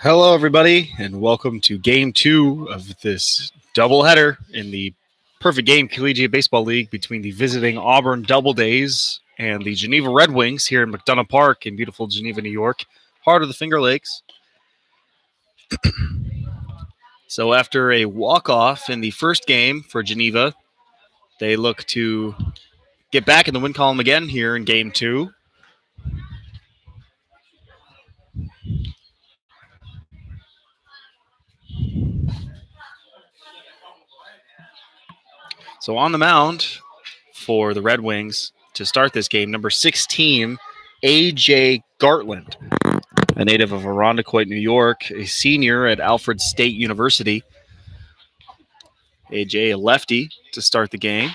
Hello, everybody, and welcome to Game 2 of this doubleheader in the Perfect Game Collegiate Baseball League between the visiting Auburn Doubledays and the Geneva Red Wings here in McDonough Park in beautiful Geneva, New York, heart of the Finger Lakes. So after a walk-off in the first game for Geneva, they look to get back in the win column again here in Game 2. So on the mound for the Red Wings to start this game, number 16, A.J. Gartland, a native of Irondequoit, New York, a senior at Alfred State University. A.J., a lefty to start the game.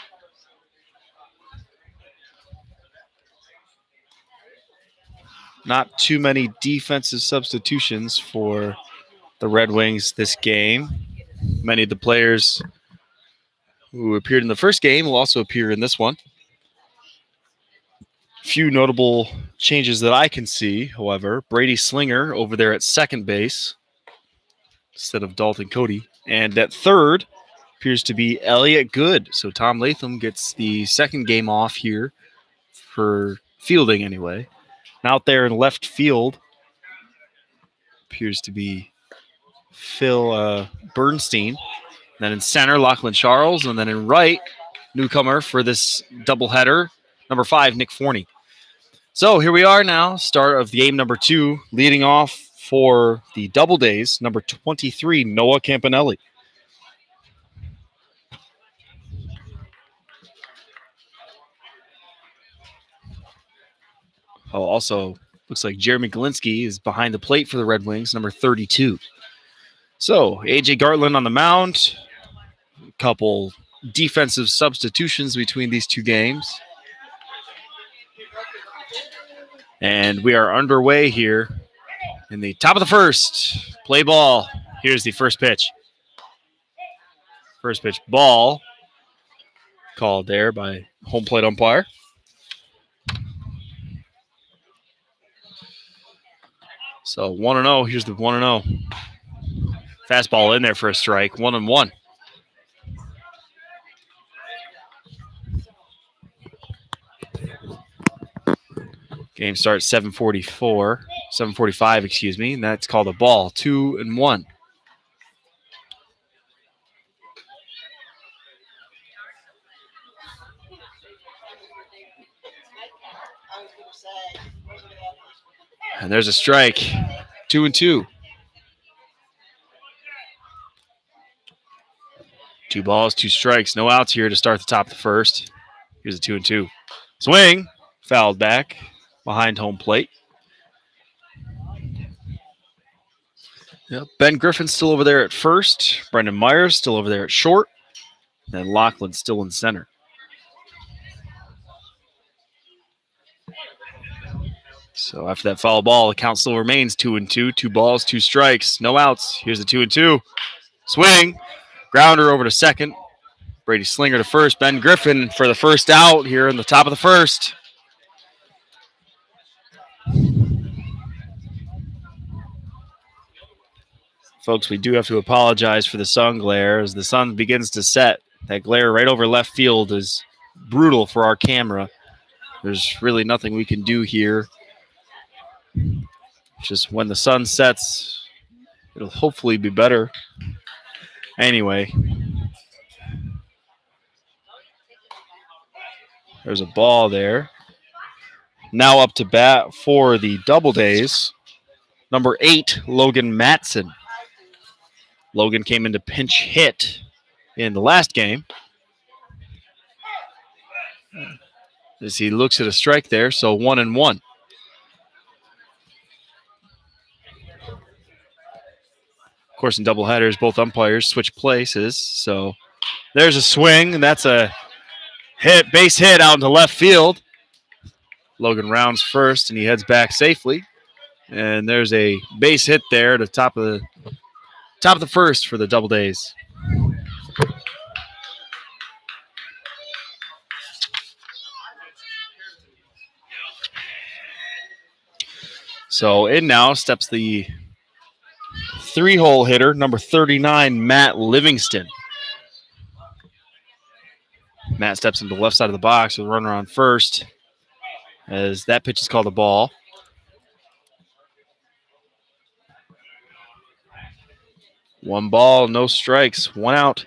Not too many defensive substitutions for the Red Wings this game. Many of the players who appeared in the first game will also appear in this one. Few notable changes that I can see, however. Brady Slinger over there at second base instead of Dalton Cody. And at third appears to be Elliott Good. So Tom Latham gets the second game off here for fielding anyway. And out there in left field appears to be Phil Bernstein. Then in center, Lachlan Charles. And then in right, newcomer for this doubleheader, number 5, Nick Forney. So here we are now, start of game number 2, leading off for the Doubledays, number 23, Noah Campanelli. Oh, also looks like Jeremy Galinsky is behind the plate for the Red Wings, number 32. So A.J. Gartland on the mound, a couple defensive substitutions between these two games. And we are underway here in the top of the first. Play ball. Here's the first pitch. First pitch ball called there by home plate umpire. So 1-0. Here's the 1-0. Fastball in there for a strike. 1-1. Game starts 7:45, excuse me, and that's called a ball. 2-1. And there's a strike. 2-2. 2 balls, 2 strikes. No outs here to start the top of the first. Here's a 2-2. Swing. Fouled back behind home plate. Yep. Ben Griffin still over there at first. Brendan Myers still over there at short. And Lachlan still in center. So after that foul ball, the count still remains 2-2. 2 balls, 2 strikes. No outs. Here's the 2-2. Swing. Grounder over to second. Brady Slinger to first. Ben Griffin for the first out here in the top of the first. Folks, we do have to apologize for the sun glare as the sun begins to set. That glare right over left field is brutal for our camera. There's really nothing we can do here. Just when the sun sets, it'll hopefully be better. Anyway, there's a ball there. Now up to bat for the Doubledays, number 8, Logan Matson. Logan came into pinch hit in the last game. As he looks at a strike there, so 1-1. Of course, in doubleheaders, both umpires switch places. So there's a swing, and that's a base hit out into left field. Logan rounds first, and he heads back safely. And there's a base hit there at the top of the first for the Doubledays. So in now steps the 3-hole hitter, number 39, Matt Livingston. Matt steps into the left side of the box with a runner on first as that pitch is called a ball. One ball, no strikes, one out.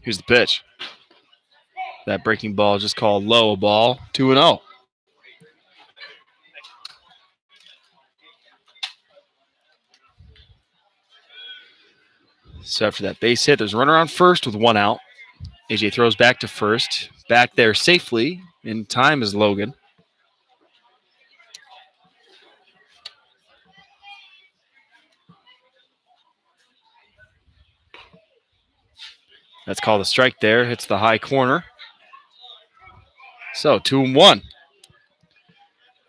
Here's the pitch. That breaking ball just called low, a ball, 2-0. So after that base hit, there's a runner on first with one out. AJ throws back to first. Back there safely in time is Logan. That's called a strike there. Hits the high corner. So 2-1.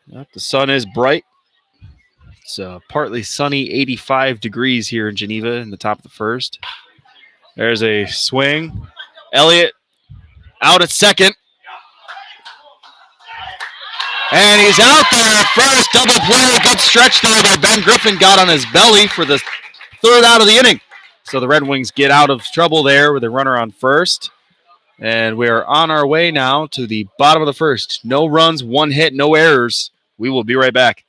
Yep, the sun is bright. It's partly sunny, 85 degrees here in Geneva in the top of the first. There's a swing. Elliott out at second. And he's out there at first. Double play. Good stretch there by Ben Griffin. Got on his belly for the third out of the inning. So the Red Wings get out of trouble there with a runner on first. And we are on our way now to the bottom of the first. No runs, one hit, no errors. We will be right back.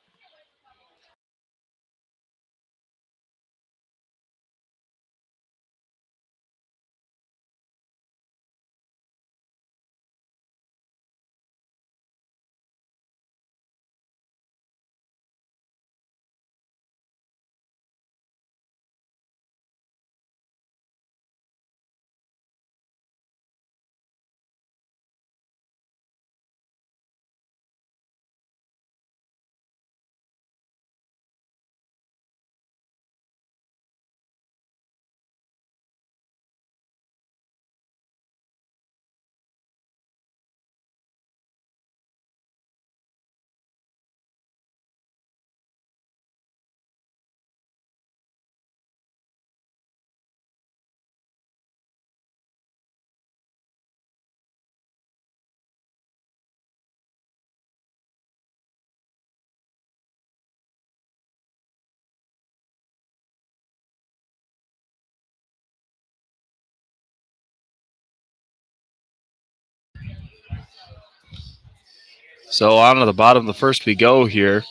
So on to the bottom of the first we go here.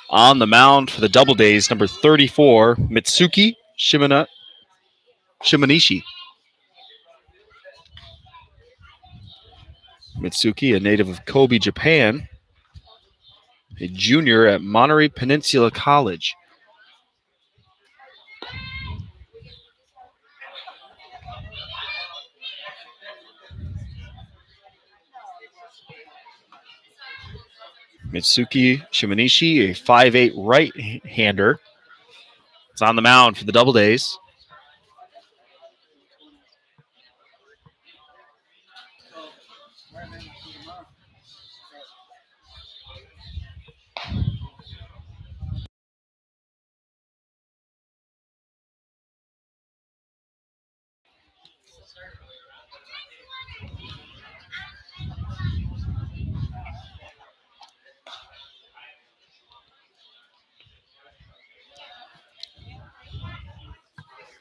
On the mound for the Doubledays, number 34, Mitsuki Shimanishi. Mitsuki, a native of Kobe, Japan, a junior at Monterey Peninsula College. Mitsuki Shimanishi, a 5'8" right-hander. It's on the mound for the Doubledays.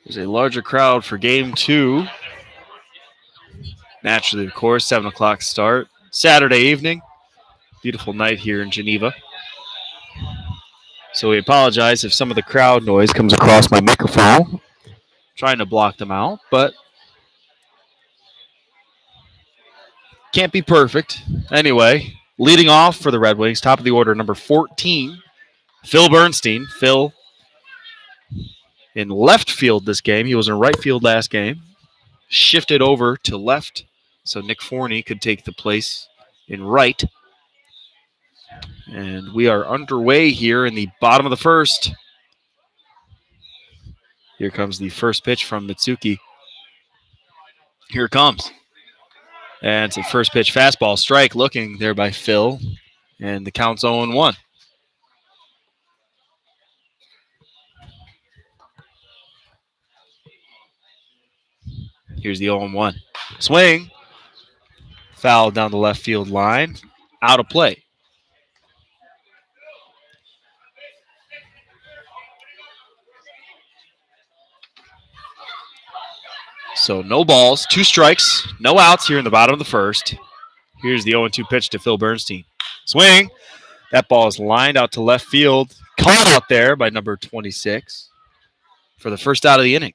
There's a larger crowd for game two. Naturally, of course, 7 o'clock start. Saturday evening. Beautiful night here in Geneva. So we apologize if some of the crowd noise comes across my microphone. Trying to block them out, but can't be perfect. Anyway, leading off for the Red Wings, top of the order, number 14, Phil Bernstein. Phil in left field this game. He was in right field last game. Shifted over to left so Nick Forney could take the place in right. And we are underway here in the bottom of the first. Here comes the first pitch from Mitsuki. Here it comes. And it's a first pitch fastball strike looking there by Phil. And the count's 0-1. Here's the 0-1. Swing. Foul down the left field line. out of play. So no balls, 2 strikes, no outs here in the bottom of the first. Here's the 0-2 pitch to Phil Bernstein. Swing. That ball is lined out to left field. Caught out there by number 26 for the first out of the inning.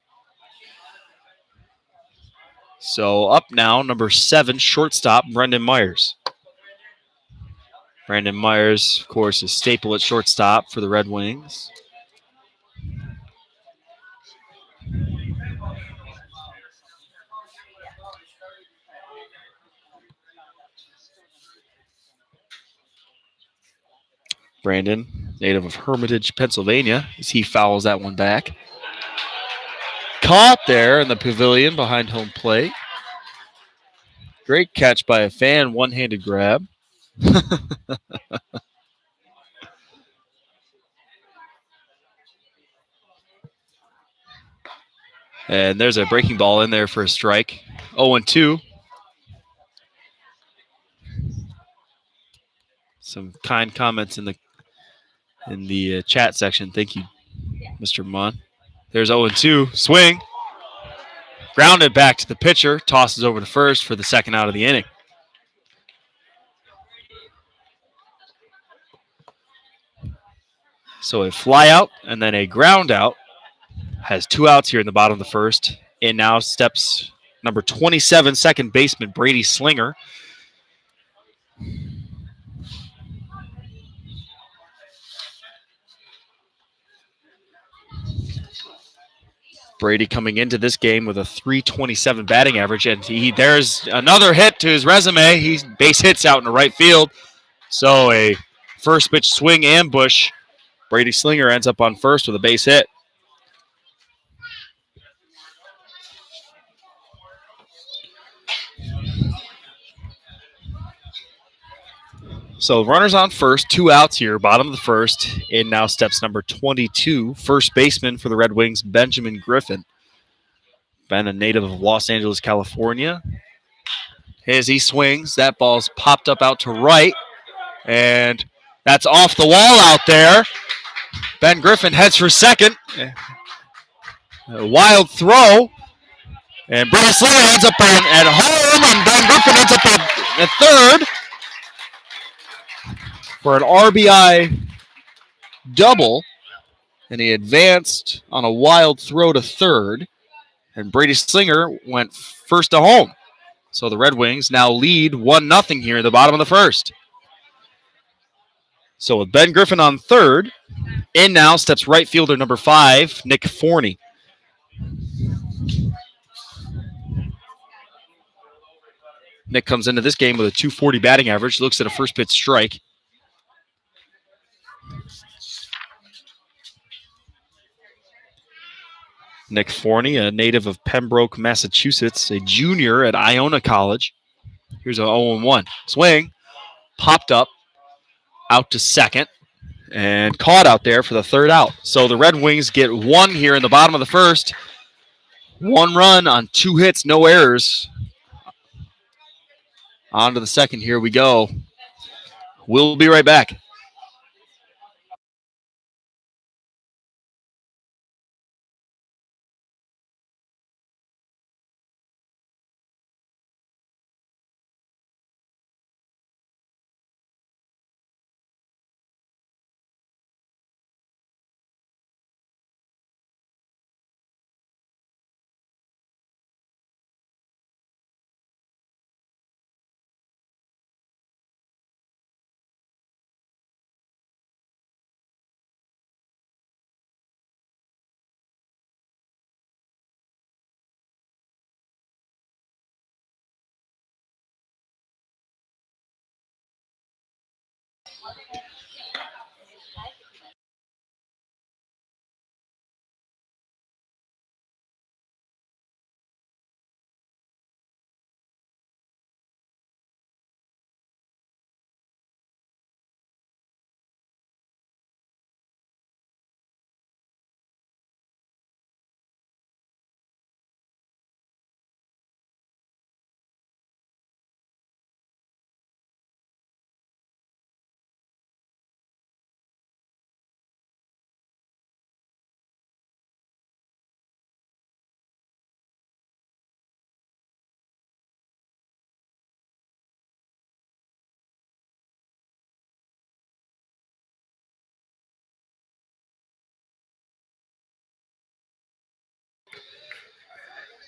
So up now, number 7, shortstop, Brendan Myers. Brandon Myers, of course, is staple at shortstop for the Red Wings. Brandon, native of Hermitage, Pennsylvania, as he fouls that one back. Caught there in the pavilion behind home plate. Great catch by a fan, one-handed grab. And there's a breaking ball in there for a strike. 0-2. Some kind comments in the chat section. Thank you, Mr. Munn. There's 0-2. Swing. Grounded back to the pitcher. Tosses over to first for the second out of the inning. So a fly out and then a ground out. Has 2 outs here in the bottom of the first. And now steps number 27, second baseman Brady Slinger. Brady coming into this game with a .327 batting average, and there's another hit to his resume. He base hits out in the right field. So a first pitch swing ambush. Brady Slinger ends up on first with a base hit. So runners on first, 2 outs here, bottom of the first. In now steps number 22, first baseman for the Red Wings, Benjamin Griffin. Ben, a native of Los Angeles, California. As he swings, that ball's popped up out to right, and that's off the wall out there. Ben Griffin heads for second. A wild throw, and Brady Slinger ends up at home, and Ben Griffin ends up at third for an RBI double, and he advanced on a wild throw to third, and Brady Slinger went first to home. So the Red Wings now lead 1-0 here in the bottom of the first. So with Ben Griffin on third, in now steps right fielder number 5, Nick Forney. Nick comes into this game with a .240 batting average, looks at a first pitch strike. Nick Forney, a native of Pembroke, Massachusetts, a junior at Iona College. Here's a 0-1. Swing, popped up, out to second, and caught out there for the third out. So the Red Wings get 1 here in the bottom of the first. 1 run on 2 hits, no errors. On to the second, here we go. We'll be right back.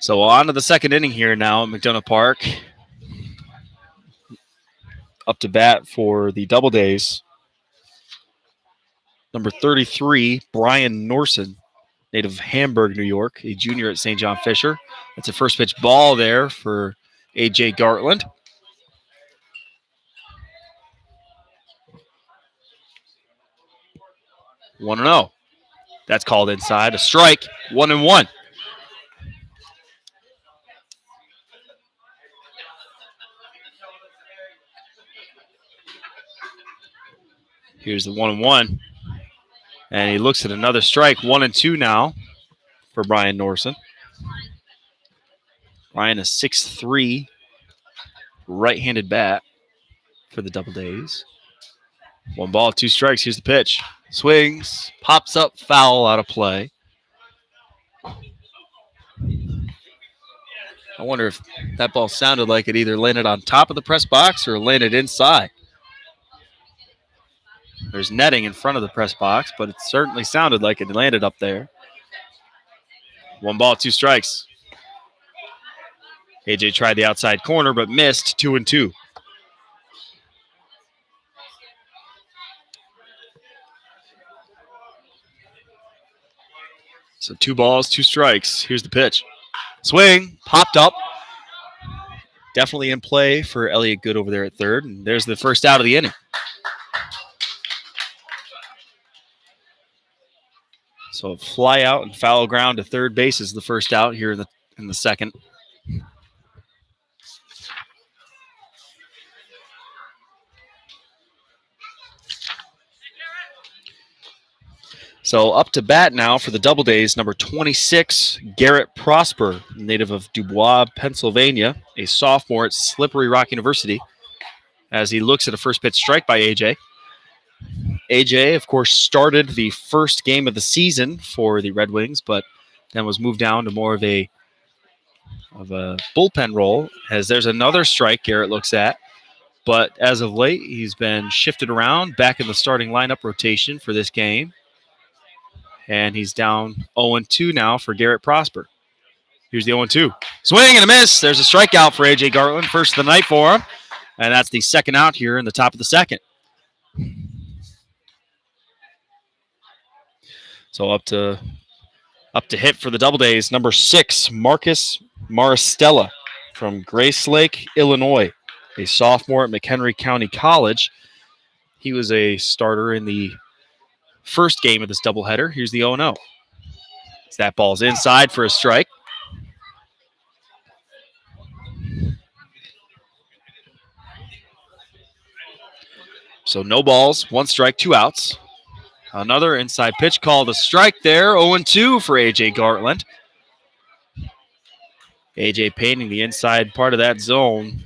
So on to the second inning here now at McDonough Park. Up to bat for the Doubledays. Number 33, Brian Norson, native of Hamburg, New York, a junior at St. John Fisher. That's a first pitch ball there for A.J. Gartland. 1-0. That's called inside. A strike. 1-1. Here's the 1-1. And he looks at another strike. 1-2 now for Brian Norson. Brian, a 6'3", right-handed bat for the Doubledays. 1 ball, 2 strikes. Here's the pitch. Swings, pops up, foul, out of play. I wonder if that ball sounded like it either landed on top of the press box or landed inside. There's netting in front of the press box, but it certainly sounded like it landed up there. 1 ball, 2 strikes. AJ tried the outside corner, but missed. 2-2. So 2 balls, 2 strikes. Here's the pitch. Swing, popped up. Definitely in play for Elliott Good over there at third. And there's the first out of the inning. So a fly out and foul ground to third base is the first out here in the second. So up to bat now for the Doubledays, number 26, Garrett Prosper, native of Dubois, Pennsylvania, a sophomore at Slippery Rock University, as he looks at a first pitch strike by AJ. AJ, of course, started the first game of the season for the Red Wings, but then was moved down to more of a bullpen role, as there's another strike Garrett looks at. But as of late, he's been shifted around back in the starting lineup rotation for this game. And he's down 0-2 now for Garrett Prosper. Here's the 0-2. Swing and a miss. There's a strikeout for A.J. Gartland. First of the night for him. And that's the second out here in the top of the second. So up to hit for the Doubledays, number 6, Marcus Marstella from Grace Lake, Illinois, a sophomore at McHenry County College. He was a starter in the first game of this doubleheader. Here's the 0-0. That ball's inside for a strike. So no balls, 1 strike, 2 outs. Another inside pitch called a strike there. 0-2 for A.J. Gartland. A.J. painting the inside part of that zone.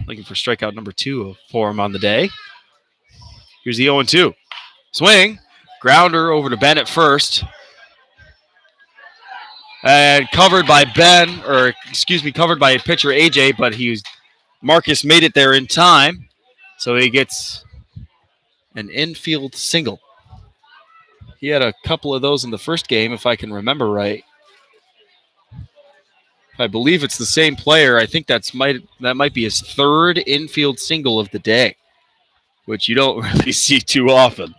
Looking for strikeout number 2 for him on the day. Here's the 0-2. Swing. Grounder over to Ben at first. And covered by covered by pitcher A.J., but Marcus made it there in time. So he gets an infield single. He had a couple of those in the first game, if I can remember right. I believe it's the same player. I think that might be his 3rd infield single of the day, which you don't really see too often.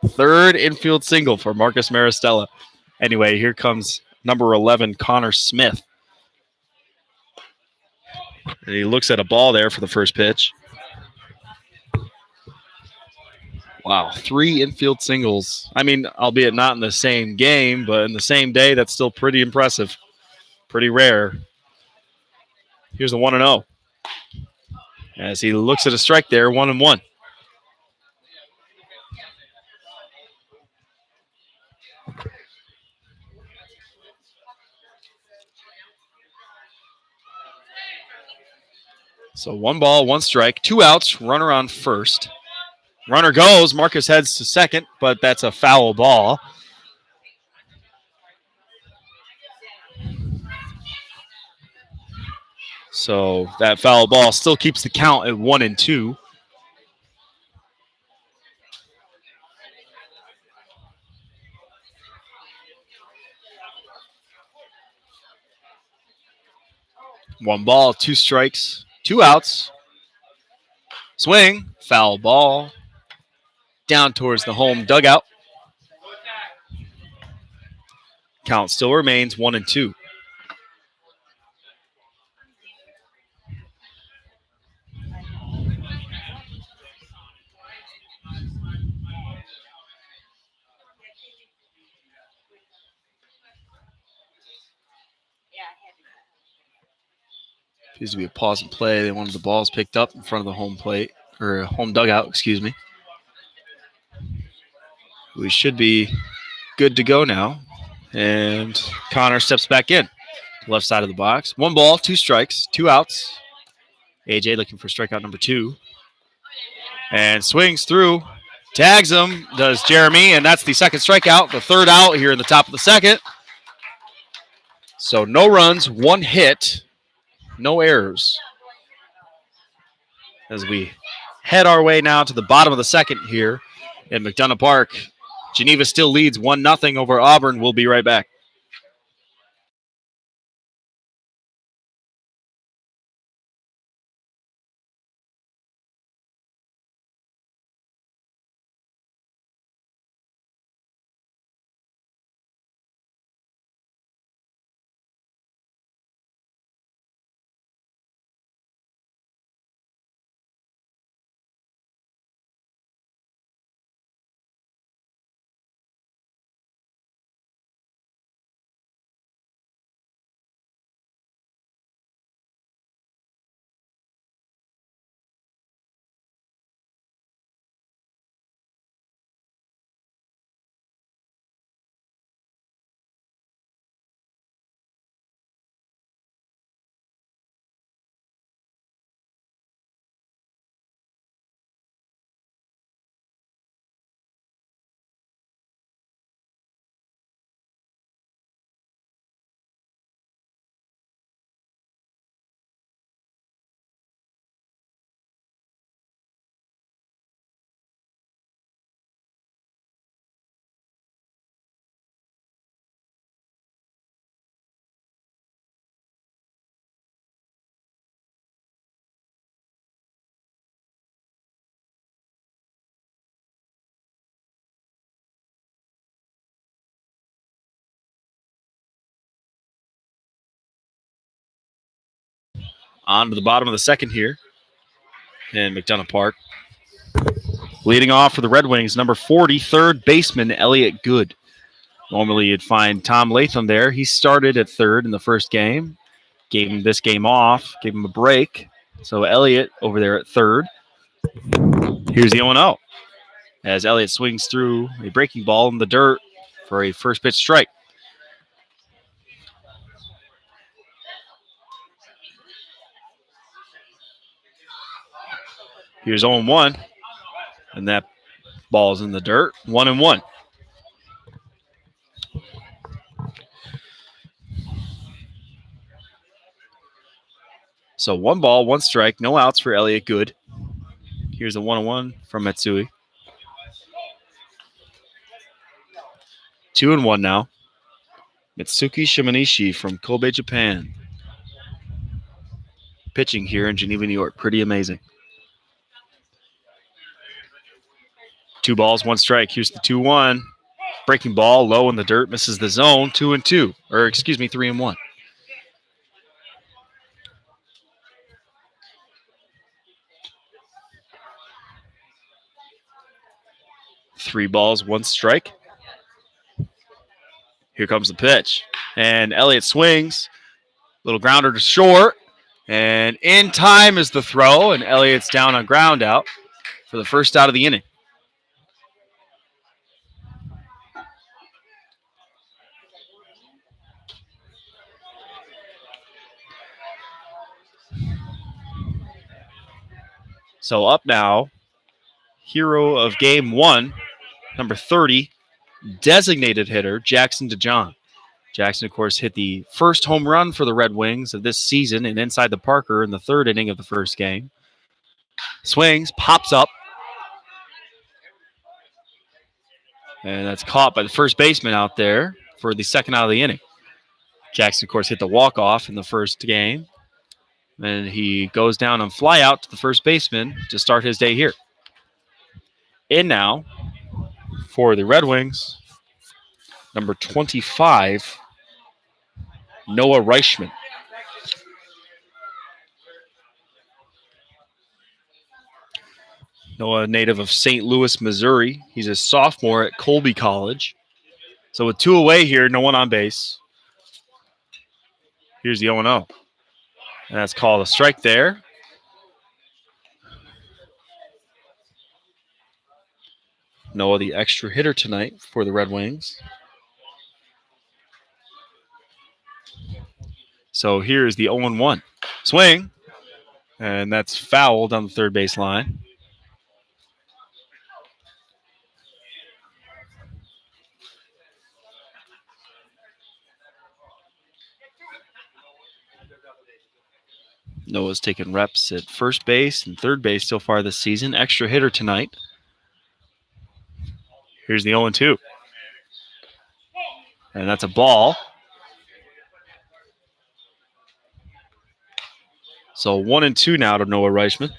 3rd infield single for Marcus Maristella. Anyway, here comes number 11, Connor Smith. And he looks at a ball there for the first pitch. Wow, 3 infield singles. I mean, albeit not in the same game, but in the same day, that's still pretty impressive. Pretty rare. Here's a 1-0. As he looks at a strike there, 1-1. So 1 ball, 1 strike, 2 outs, runner on first. Runner goes, Marcus heads to second, but that's a foul ball. So that foul ball still keeps the count at 1-2. 1 ball, 2 strikes, 2 outs. Swing, foul ball, down towards the home dugout. Count still remains 1-2. Appears to be a pause and play. They wanted the balls picked up in front of the home plate, or home dugout, excuse me. We should be good to go now. And Connor steps back in. Left side of the box. 1 ball, 2 strikes, 2 outs. AJ looking for strikeout number 2. And swings through. Tags him, does Jeremy, and that's the second strikeout. The third out here in the top of the second. So no runs, 1 hit, no errors. As we head our way now to the bottom of the second here in McDonough Park. Geneva still leads 1-0 over Auburn. We'll be right back. On to the bottom of the second here in McDonough Park. Leading off for the Red Wings, number 40, third baseman Elliot Good. Normally you'd find Tom Latham there. He started at third in the first game. Gave him this game off, gave him a break. So Elliot over there at third. Here's the 0-0 as Elliot swings through a breaking ball in the dirt for a first pitch strike. Here's 0-1, and that ball's in the dirt. 1-1. So 1 ball, 1 strike, no outs for Elliot Good. Here's a 1-1 from Matsui. 2-1 now. Mitsuki Shimanishi from Kobe, Japan. Pitching here in Geneva, New York. Pretty amazing. 2 balls, 1 strike. Here's the 2-1. Breaking ball, low in the dirt, misses the zone. 2-2. Or, excuse me, 3-1. Three balls, 1 strike. Here comes the pitch. And Elliott swings. Little grounder to short. And in time is the throw. And Elliott's down on ground out for the first out of the inning. So up now, hero of game 1, number 30, designated hitter, Jackson DeJohn. Jackson, of course, hit the first home run for the Red Wings of this season and inside the Parker in the 3rd inning of the first game. Swings, pops up. And that's caught by the first baseman out there for the second out of the inning. Jackson, of course, hit the walk-off in the first game. And he goes down and fly out to the first baseman to start his day here. In now for the Red Wings, number 25, Noah Reischman. Noah, native of St. Louis, Missouri. He's a sophomore at Colby College. So with 2 away here, no one on base. Here's the 0-0. And that's called a strike there. Noah, the extra hitter tonight for the Red Wings. So here's the 0-1. Swing. And that's fouled on the third base line. Noah's taken reps at first base and third base so far this season. Extra hitter tonight. Here's the 0-2. And that's a ball. So 1-2 now to Noah Reischman.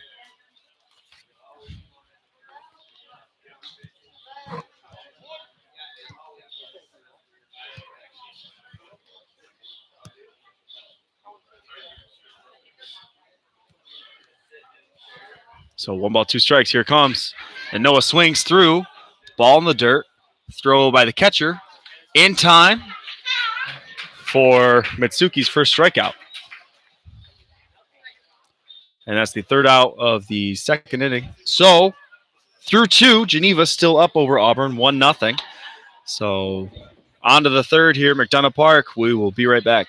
So 1 ball, 2 strikes. Here it comes. And Noah swings through. Ball in the dirt. Throw by the catcher. In time for Mitsuki's first strikeout. And that's the third out of the second inning. So through 2, Geneva still up over Auburn, 1-0. So on to the third here, McDonough Park. We will be right back.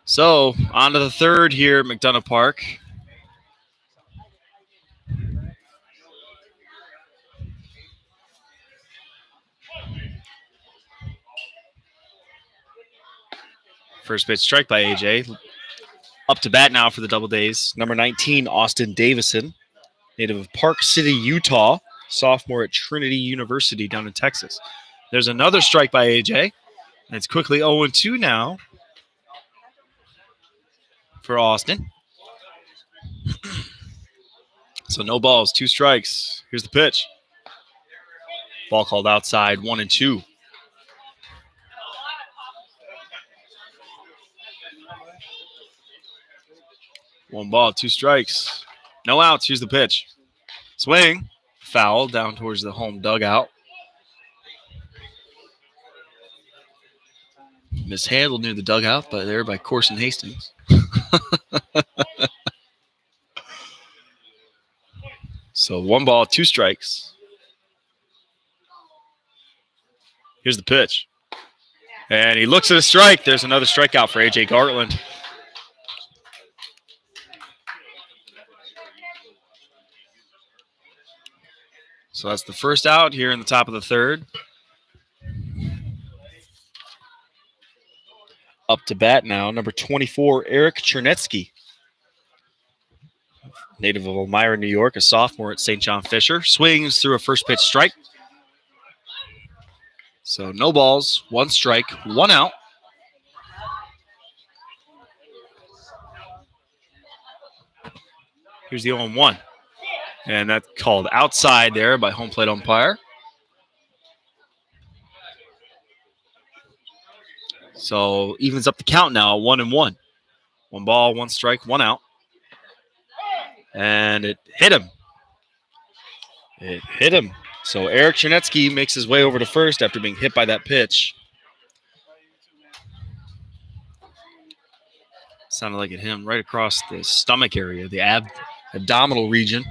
So on to the third here at McDonough Park. First pitch strike by AJ. Up to bat now for the Doubledays. Number 19, Austin Davison, native of Park City, Utah, sophomore at Trinity University down in Texas. There's another strike by AJ. And it's quickly 0-2 now for Austin. So no balls, 2 strikes. Here's the pitch. Ball called outside, 1-2. One ball, 2 strikes. No outs. Here's the pitch. Swing. Foul down towards the home dugout. Mishandled near the dugout, but there by Corson Hastings. So 1 ball, 2 strikes. Here's the pitch. And he looks at a strike. There's another strikeout for A.J. Gartland. So that's the first out here in the top of the third. Up to bat now, number 24, Eric Chernetsky. Native of Elmira, New York, a sophomore at St. John Fisher. Swings through a first pitch strike. So no balls, one strike, one out. Here's the 0-1. And that's called outside there by home plate umpire. So evens up the count now, 1-1. One ball, one strike, one out. And it hit him. It hit him. So Eric Chernetsky makes his way over to first after being hit by that pitch. Sounded like it hit him right across the stomach area, the abdominal region.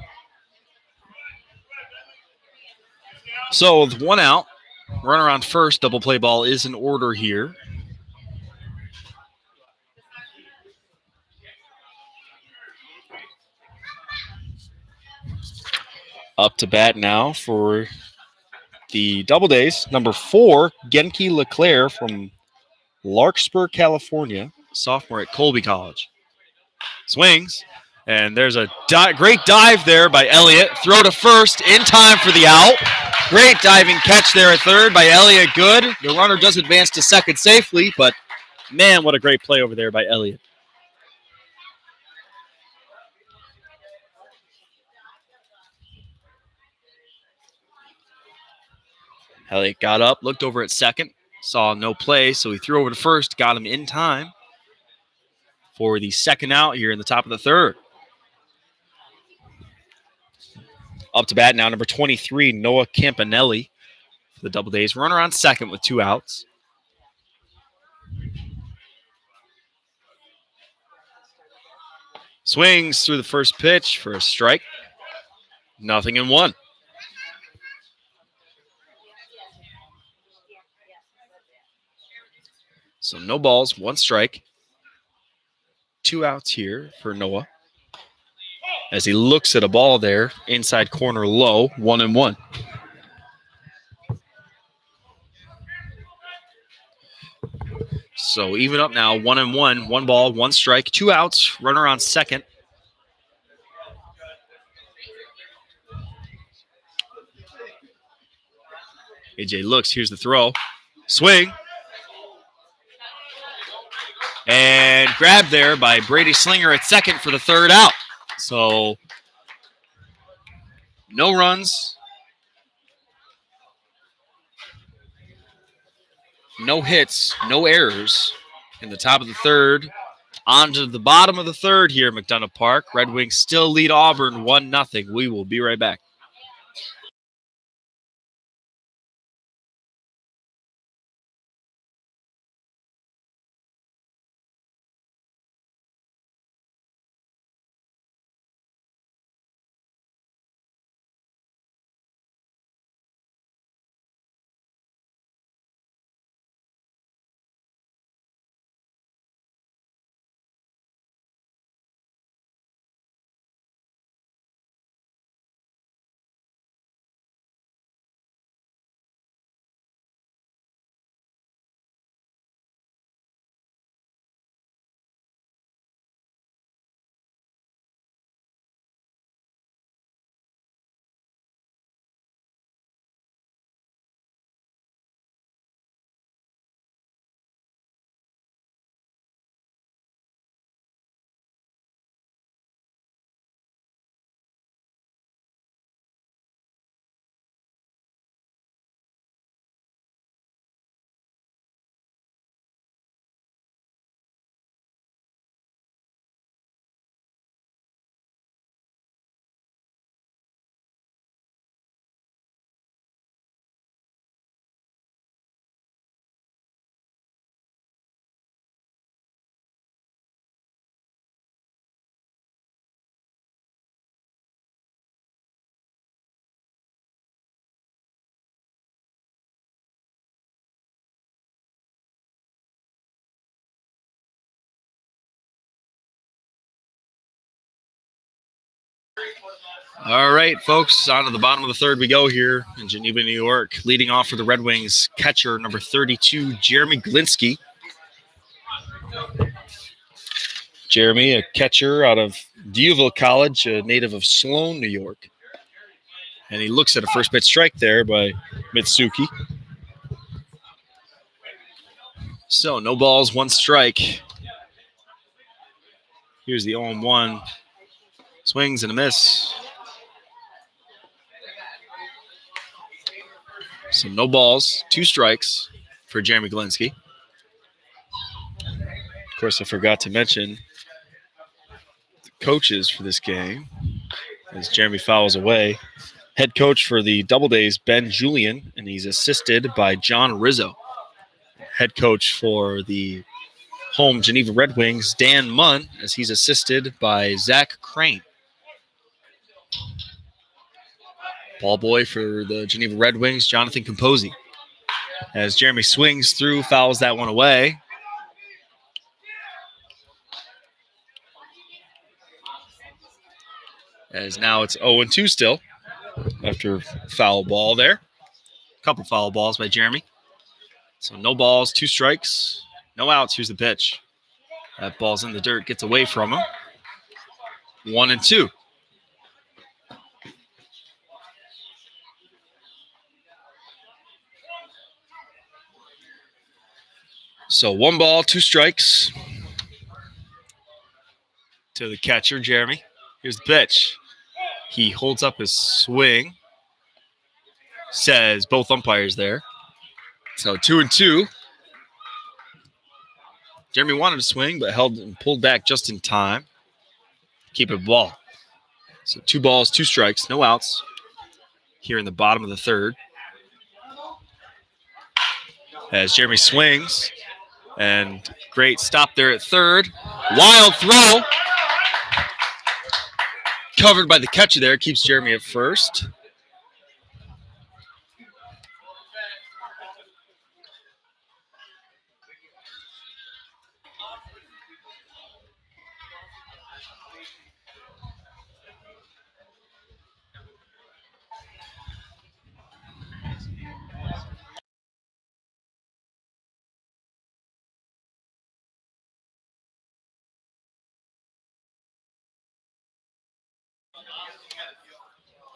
So with one out, runner on first, double play ball is in order here. Up to bat now for the Doubledays, number 4, Genki LeClaire from Larkspur, California, sophomore at Colby College. Swings, and there's a great dive there by Elliott. Throw to first in time for the out. Great diving catch there at third by Elliott Good. The runner does advance to second safely, but man, what a great play over there by Elliott. Elliott got up, looked over at second, saw no play, so he threw over to first, got him in time for the second out here in the top of the third. Up to bat now, number 23, Noah Campanelli for the Doubledays. Runner on second with 2 outs. Swings through the first pitch for a strike. 0-1. So no balls, one strike. 2 outs here for Noah. As he looks at a ball there, inside corner low, 1-1. So even up now, 1-1, 1 ball, 1 strike, 2 outs, runner on second. AJ looks, here's the throw. Swing. And grabbed there by Brady Slinger at second for the third out. So no runs, no hits, no errors in the top of the third. On to the bottom of the third here at McDonough Park. Red Wings still lead Auburn 1-0. We will be right back. All right, folks, on to the bottom of the third we go here in Geneva, New York. Leading off for the Red Wings, catcher number 32, Jeremy Glinsky. Jeremy, a catcher out of Duville College, a native of Sloan, New York. And he looks at a first pitch strike there by Mitsuki. So no balls, one strike. Here's the 0-1. Swings and a miss. So no balls, two strikes for Jeremy Glinsky. Of course, I forgot to mention the coaches for this game as Jeremy fouls away. Head coach for the Doubledays, Ben Julian, and he's assisted by John Rizzo. Head coach for the home Geneva Red Wings, Dan Munn, as he's assisted by Zach Crane. Ball boy for the Geneva Red Wings, Jonathan Composi. As Jeremy swings through, fouls that one away. As now it's 0-2 still after foul ball there. A couple foul balls by Jeremy. So no balls, two strikes, no outs. Here's the pitch. That ball's in the dirt, gets away from him. 1-2. So 1 ball, 2 strikes to the catcher, Jeremy. Here's the pitch. He holds up his swing. Says both umpires there. So 2-2. Jeremy wanted to swing, but held and pulled back just in time. Keep it ball. So 2 balls, 2 strikes, no outs here in the bottom of the third. As Jeremy swings, and great stop there at third. Wild throw. Covered by the catcher there, keeps Jeremy at first.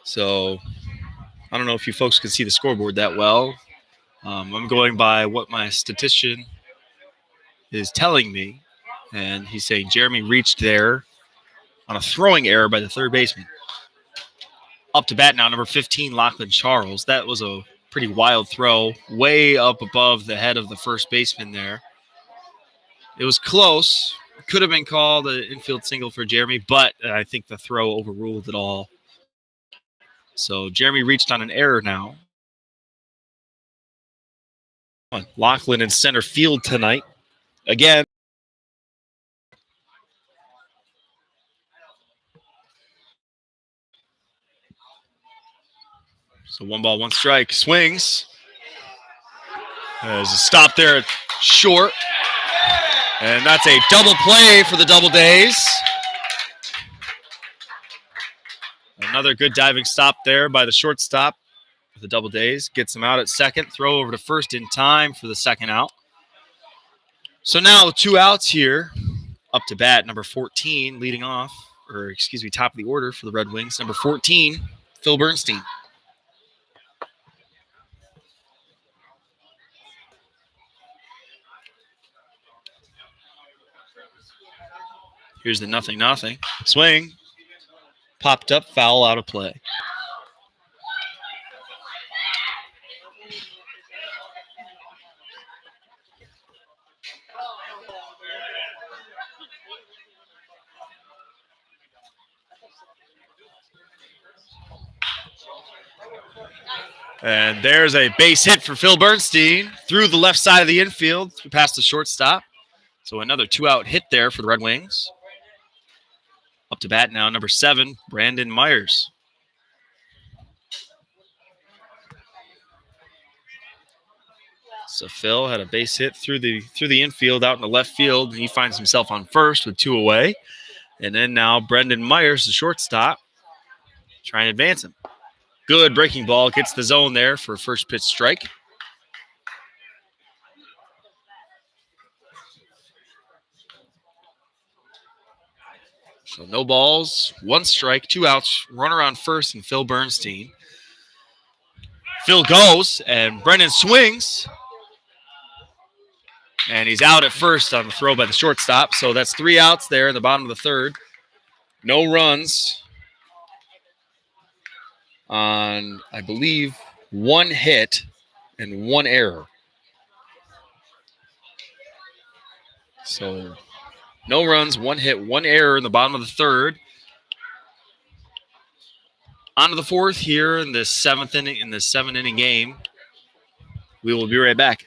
So I don't know if you folks can see the scoreboard that well. I'm going by what my statistician is telling me. And he's saying Jeremy reached there on a throwing error by the third baseman. Up to bat now, number 15, Lachlan Charles. That was a pretty wild throw, way up above the head of the first baseman there. It was close. Could have been called an infield single for Jeremy, but I think the throw overruled it all. So Jeremy reached on an error now. Lachlan in center field tonight. Again. So 1 ball, 1 strike. Swings. There's a stop there at short. And that's a double play for the Doubledays. Another good diving stop there by the shortstop for the Doubledays. Gets him out at second. Throw over to first in time for the second out. So now 2 outs here. Up to bat, number 14, leading off, top of the order for the Red Wings. Number 14, Phil Bernstein. Here's the 0-0. Swing. Popped up, foul, out of play. And there's a base hit for Phil Bernstein through the left side of the infield, past the shortstop. So another 2-out hit there for the Red Wings. Up to bat now, number 7, Brandon Myers. So Phil had a base hit through the infield out in the left field. And he finds himself on first with 2 away. And then now Brendan Myers, the shortstop, Trying to advance him. Good breaking ball. Gets the zone there for first pitch strike. So no balls, 1 strike, 2 outs. Runner on first and Phil Bernstein. Phil goes and Brennan swings. And he's out at first on the throw by the shortstop. So that's 3 outs there in the bottom of the third. No runs on, I believe, 1 hit and 1 error. So no runs, 1 hit, 1 error in the bottom of the third. On to the fourth here in the 7th inning, in the 7-inning game. We will be right back.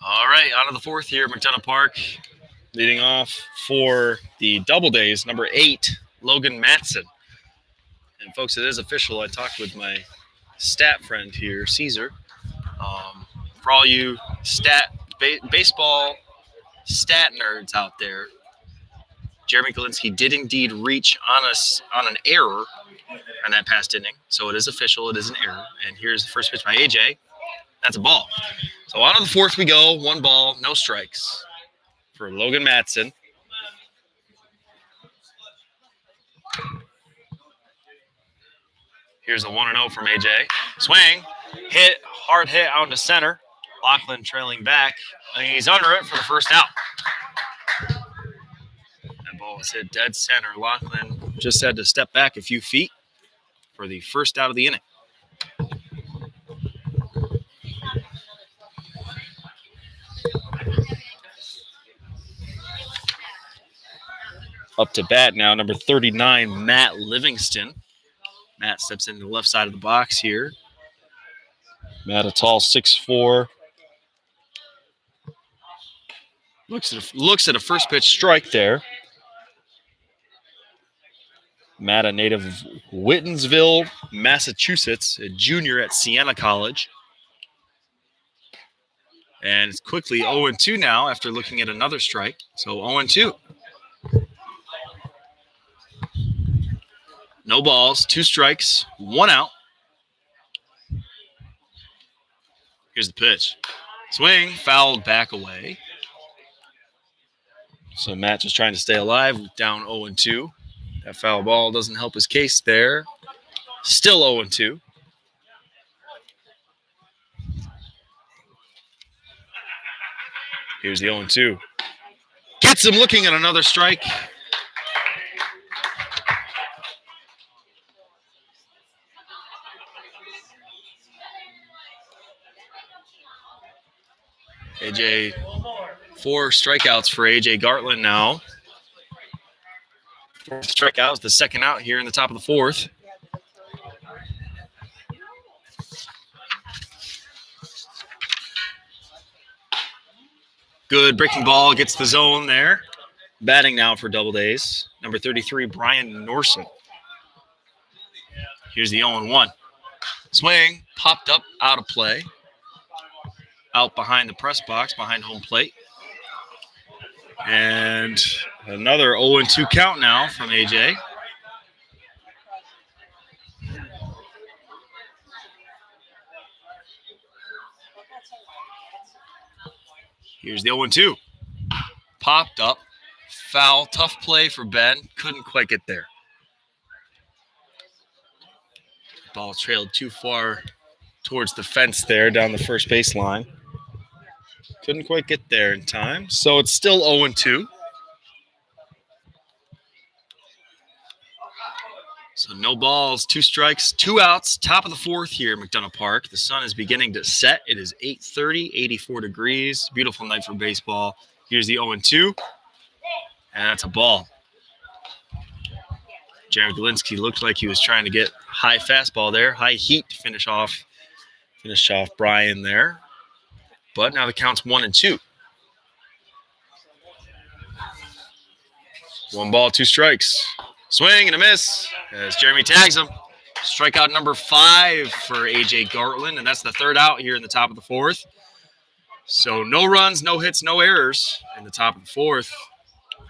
All right, on to the fourth here, McDonough Park. Leading off for the Doubledays, number 8, Logan Matson. And folks, it is official. I talked with my stat friend here, Caesar. For all you baseball stat nerds out there, Jeremy Galinsky did indeed reach on an error on that past inning. So it is official. It is an error. And here's the first pitch by AJ. That's a ball. So on to the fourth we go. 1 ball, no strikes for Logan Matson. Here's the 1-0 from AJ. Swing, hit, hard hit out to center. Lachlan trailing back. And he's under it for the first out. That ball was hit dead center. Lachlan just had to step back a few feet for the first out of the inning. Up to bat now, number 39, Matt Livingston. Matt steps into the left side of the box here. Matt, a tall 6'4". Looks at a first pitch strike there. Matt, a native of Whitensville, Massachusetts, a junior at Siena College. And it's quickly 0-2 now after looking at another strike. So 0-2. No balls, 2 strikes, 1 out. Here's the pitch. Swing, fouled back away. So Matt just trying to stay alive, down 0-2. That foul ball doesn't help his case there. Still 0-2. Here's the 0-2. Gets him looking at another strike. AJ, 4 strikeouts for AJ Gartland now. 4th strikeout is the second out here in the top of the 4th. Good breaking ball, gets the zone there. Batting now for Doubledays, number 33, Brian Norson. Here's the 0-1. Swing, popped up, out of play. Out behind the press box, behind home plate. And Another 0-2 count now from AJ. Here's the 0-2. Popped up. Foul. Tough play for Ben. Couldn't quite get there. Ball trailed too far towards the fence there down the first baseline. Couldn't quite get there in time. So it's still 0-2. So no balls, 2 strikes, 2 outs. Top of the 4th here at McDonough Park. The sun is beginning to set. It is 8:30, 84 degrees. Beautiful night for baseball. Here's the 0-2. And that's a ball. Jared Galinsky looked like he was trying to get high fastball there. High heat to finish off Brian there. But now the count's 1-2. 1 ball, 2 strikes. Swing and a miss as Jeremy tags him. Strikeout number 5 for A.J. Gartland, and that's the 3rd out here in the top of the 4th. So no runs, no hits, no errors in the top of the 4th.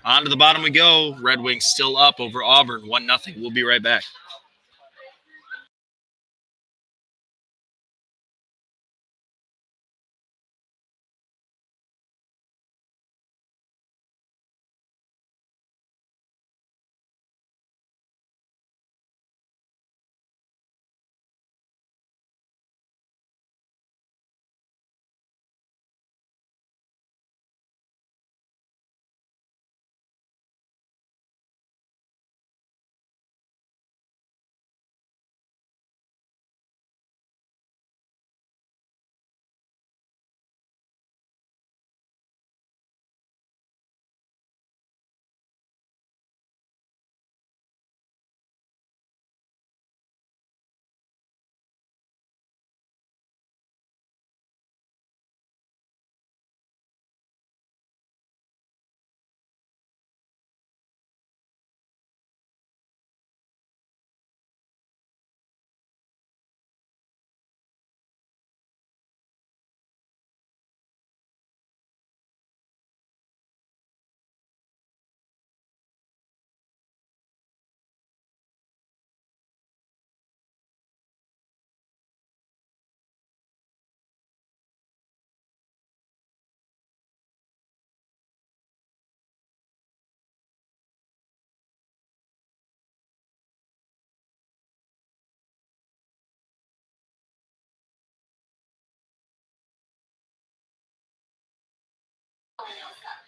On to the bottom we go. Red Wings still up over Auburn, 1-0. We'll be right back.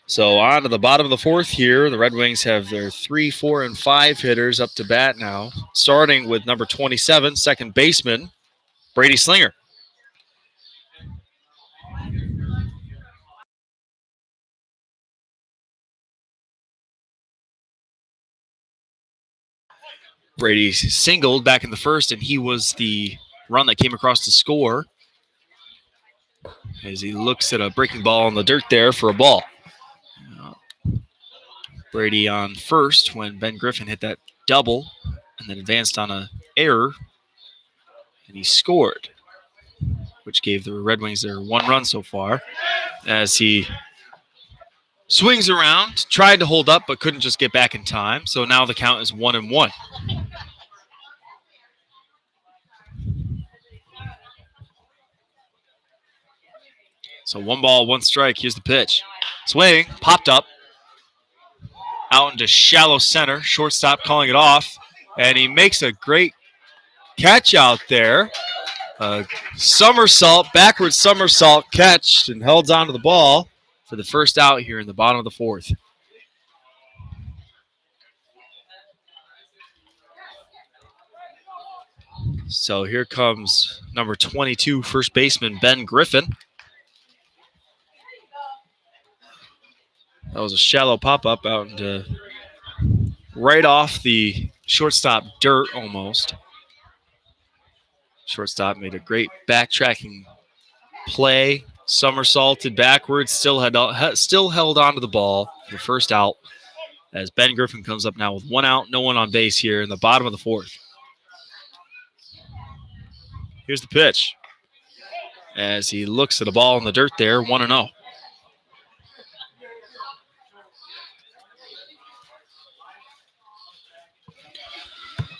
So on to the bottom of the 4th here. The Red Wings have their 3, 4, and 5 hitters up to bat now, starting with number 27, second baseman, Brady Slinger. Brady singled back in the 1st, and he was the run that came across to score as he looks at a breaking ball in the dirt there for a ball. Brady on 1st when Ben Griffin hit that double and then advanced on an error, and he scored, which gave the Red Wings their 1 run so far as he swings around, tried to hold up but couldn't just get back in time. So now the count is 1-1. So 1 ball, 1 strike. Here's the pitch. Swing, popped up, out into shallow center. Shortstop calling it off, and he makes a great catch out there. Somersault, backwards somersault catch, and held onto the ball for the 1st out here in the bottom of the 4th. So here comes number 22, first baseman Ben Griffin. That was a shallow pop-up out into right off the shortstop dirt almost. Shortstop made a great backtracking play, somersaulted backwards, still held on to the ball for the 1st out as Ben Griffin comes up now with 1 out, no one on base here in the bottom of the 4th. Here's the pitch as he looks at a ball in the dirt there, 1-0.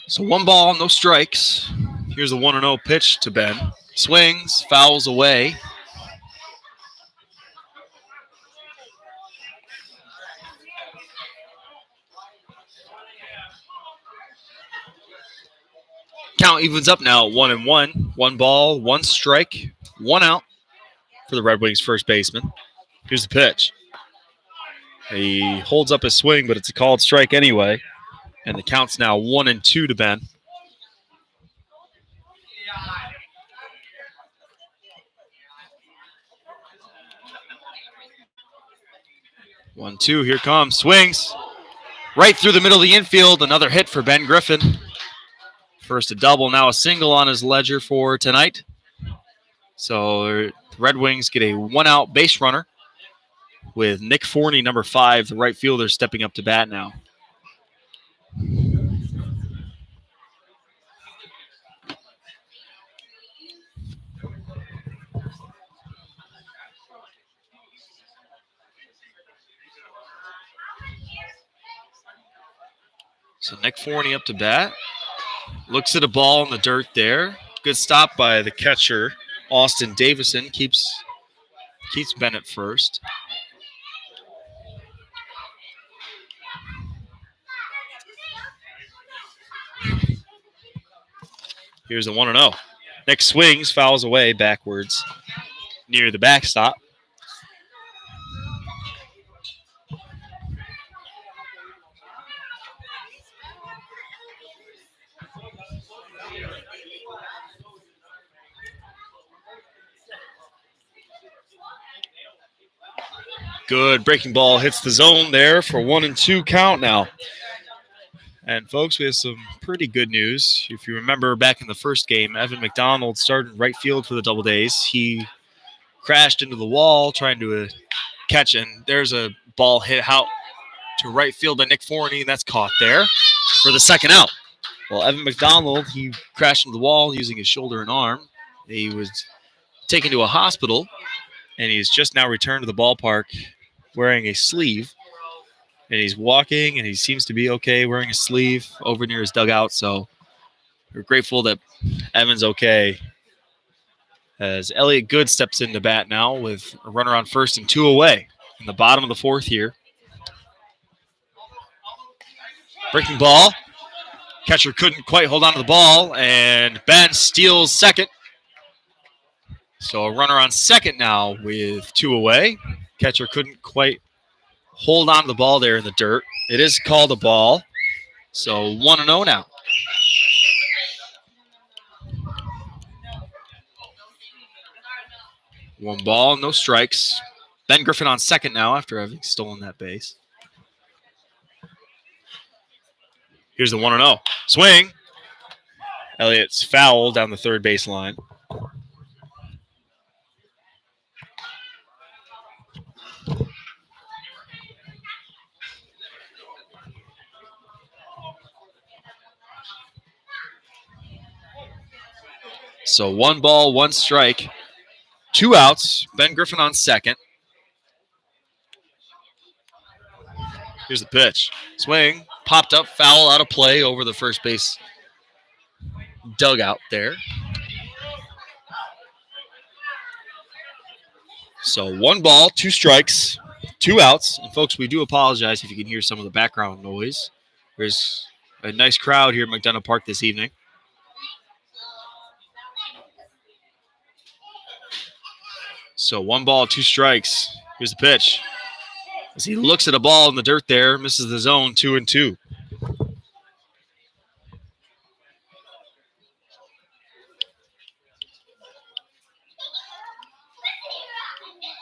So 1 ball, no strikes. Here's a 1-0 pitch to Ben. Swings, fouls away. Count evens up now at 1-1. 1 ball, 1 strike, 1 out for the Red Wings first baseman. Here's the pitch. He holds up his swing, but it's a called strike anyway. And the count's now 1-2 to Ben. One, two, here comes. Swings. Right through the middle of the infield. Another hit for Ben Griffin. First a double, now a single on his ledger for tonight. So the Red Wings get a 1-out base runner with Nick Forney, number 5, the right fielder, stepping up to bat now. So Nick Forney up to bat. Looks at a ball in the dirt there. Good stop by the catcher, Austin Davison. Keeps Bennett first. Here's the 1-0. Nick swings, fouls away backwards near the backstop. Good breaking ball hits the zone there for 1-2 count now. And folks, we have some pretty good news. If you remember back in the first game, Evan McDonald started in right field for the Doubledays. He crashed into the wall trying to catch, and there's a ball hit out to right field by Nick Forney, and that's caught there for the second out. Well, Evan McDonald, he crashed into the wall using his shoulder and arm. He was taken to a hospital, and he's just now returned to the ballpark wearing a sleeve. And he's walking, and he seems to be okay wearing a sleeve over near his dugout. So we're grateful that Evan's okay. As Elliott Good steps into bat now with a runner on first and 2 away in the bottom of the 4th here. Breaking ball. Catcher couldn't quite hold on to the ball, and Ben steals second. So a runner on second now with 2 away. Catcher couldn't quite hold on to the ball there in the dirt. It is called a ball. So 1-0 now. One ball, no strikes. Ben Griffin on second now after having stolen that base. Here's the 1-0. Swing. Elliott's foul down the third baseline. So 1 ball, 1 strike, 2 outs. Ben Griffin on second. Here's the pitch. Swing, popped up, foul out of play over the first base dugout there. So 1 ball, 2 strikes, 2 outs. And folks, we do apologize if you can hear some of the background noise. There's a nice crowd here at McDonough Park this evening. So 1 ball, 2 strikes. Here's the pitch. As he looks at a ball in the dirt there, misses the zone, 2-2.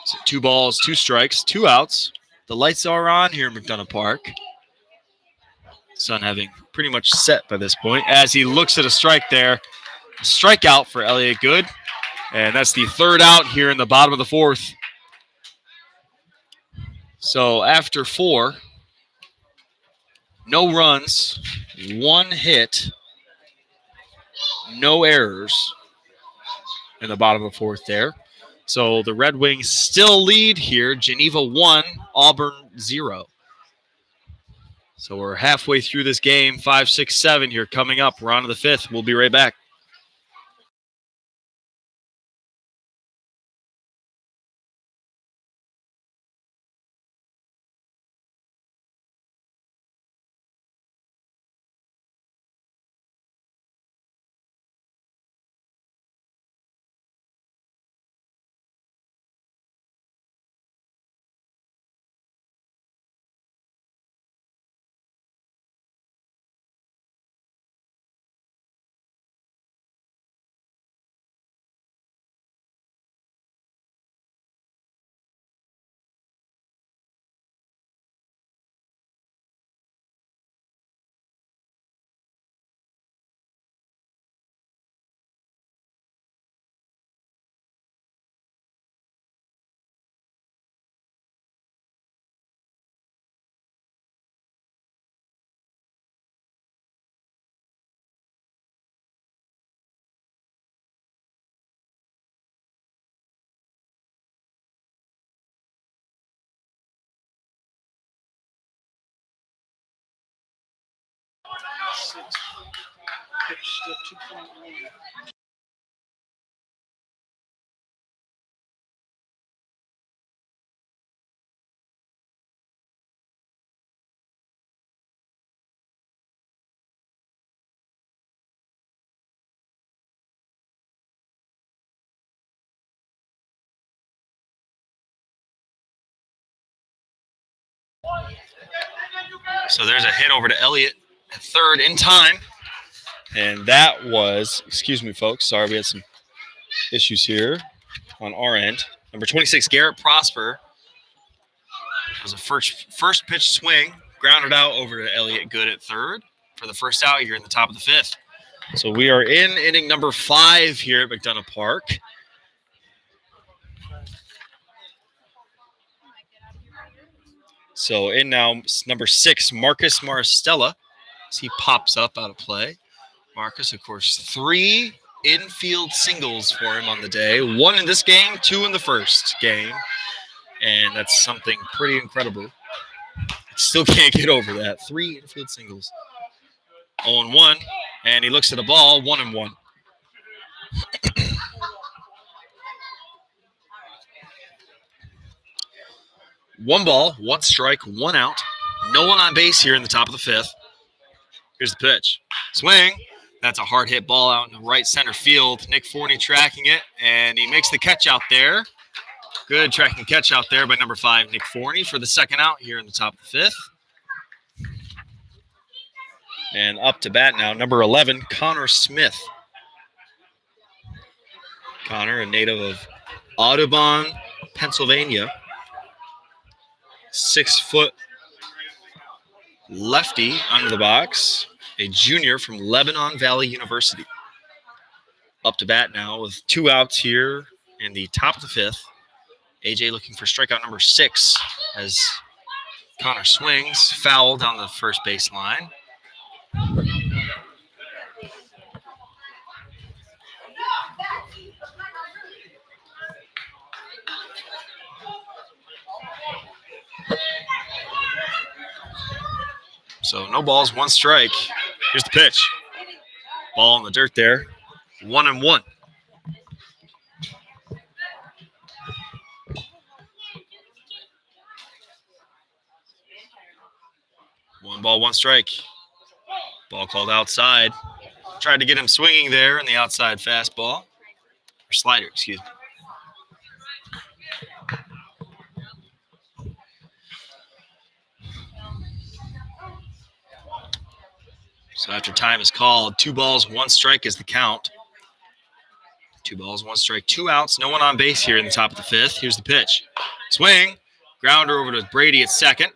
So 2 balls, 2 strikes, 2 outs. The lights are on here at McDonough Park. Sun having pretty much set by this point. As he looks at a strike there, a strikeout for Elliott Good. And that's the 3rd out here in the bottom of the 4th. So after 4, no runs, 1 hit, no errors in the bottom of the 4th there. So the Red Wings still lead here. Geneva 1, Auburn 0. So we're halfway through this game. 5, 6, 7 here coming up. We're on to the 5th. We'll be right back. So there's a hit over to Elliott at third in time. And that was, excuse me, folks. Sorry, we had some issues here on our end. Number 26, Garrett Prosper. It was a first pitch swing, grounded out over to Elliott Good at third for the first out here in the top of the 5th. So we are in inning number 5 here at McDonough Park. So in now number 6, Marcus Marstella, as he pops up out of play. Marcus, of course, 3 infield singles for him on the day. 1 in this game, 2 in the first game. And that's something pretty incredible. Still can't get over that. 3 infield singles. 0-1. And he looks at the ball, 1-1. One ball, 1 strike, 1 out. No one on base here in the top of the 5th. Here's the pitch. Swing. That's a hard hit ball out in the right center field. Nick Forney tracking it, and he makes the catch out there. Good tracking catch out there by number 5, Nick Forney, for the second out here in the top of the 5th. And up to bat now, number 11, Connor Smith. Connor, a native of Audubon, Pennsylvania. 6-foot lefty under the box. A junior from Lebanon Valley University. Up to bat now with 2 outs here in the top of the 5th. AJ looking for strikeout number 6 as Connor swings, foul down the first base line. So no balls, 1 strike. Here's the pitch. Ball in the dirt there. 1-1. One ball, 1 strike. Ball called outside. Tried to get him swinging there in the outside fastball. Or slider, excuse me. So after time is called, 2 balls, 1 strike is the count. 2 balls, 1 strike, 2 outs. No one on base here in the top of the 5th. Here's the pitch. Swing. Grounder over to Brady at second.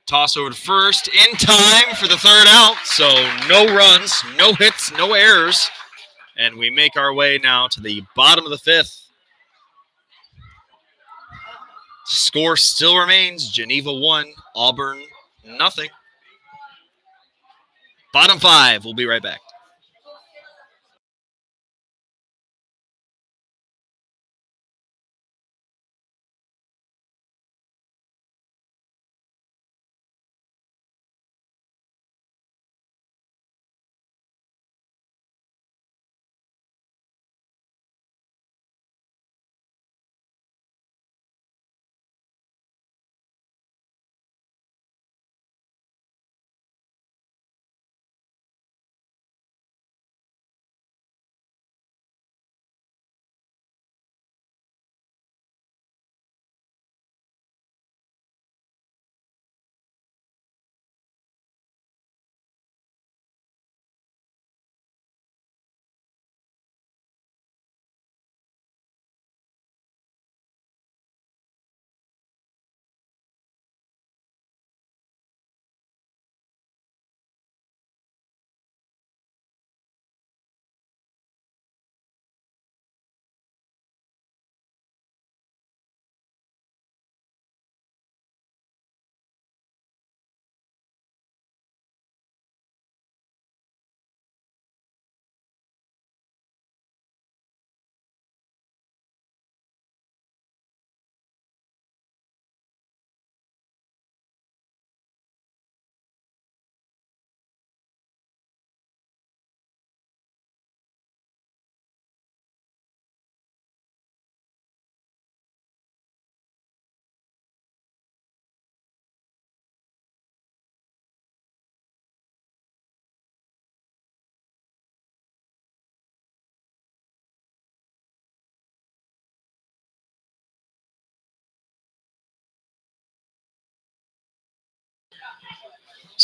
Toss over to first in time for the 3rd out. So no runs, no hits, no errors. And we make our way now to the bottom of the 5th. Score still remains. Geneva 1, Auburn nothing. Bottom 5. We'll be right back.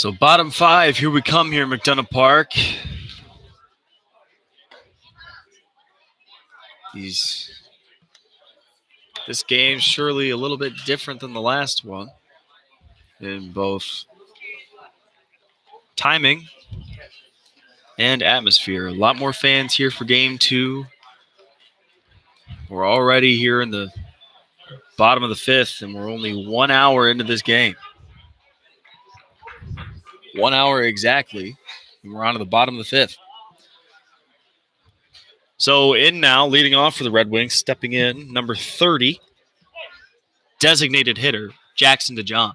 So bottom 5, here we come here in McDonough Park. This game's surely a little bit different than the last one in both timing and atmosphere. A lot more fans here for game 2. We're already here in the bottom of the 5th, and we're only 1 hour into this game. 1 hour exactly, and we're on to the bottom of the 5th. So in now, leading off for the Red Wings, stepping in, number 30, designated hitter, Jackson DeJohn.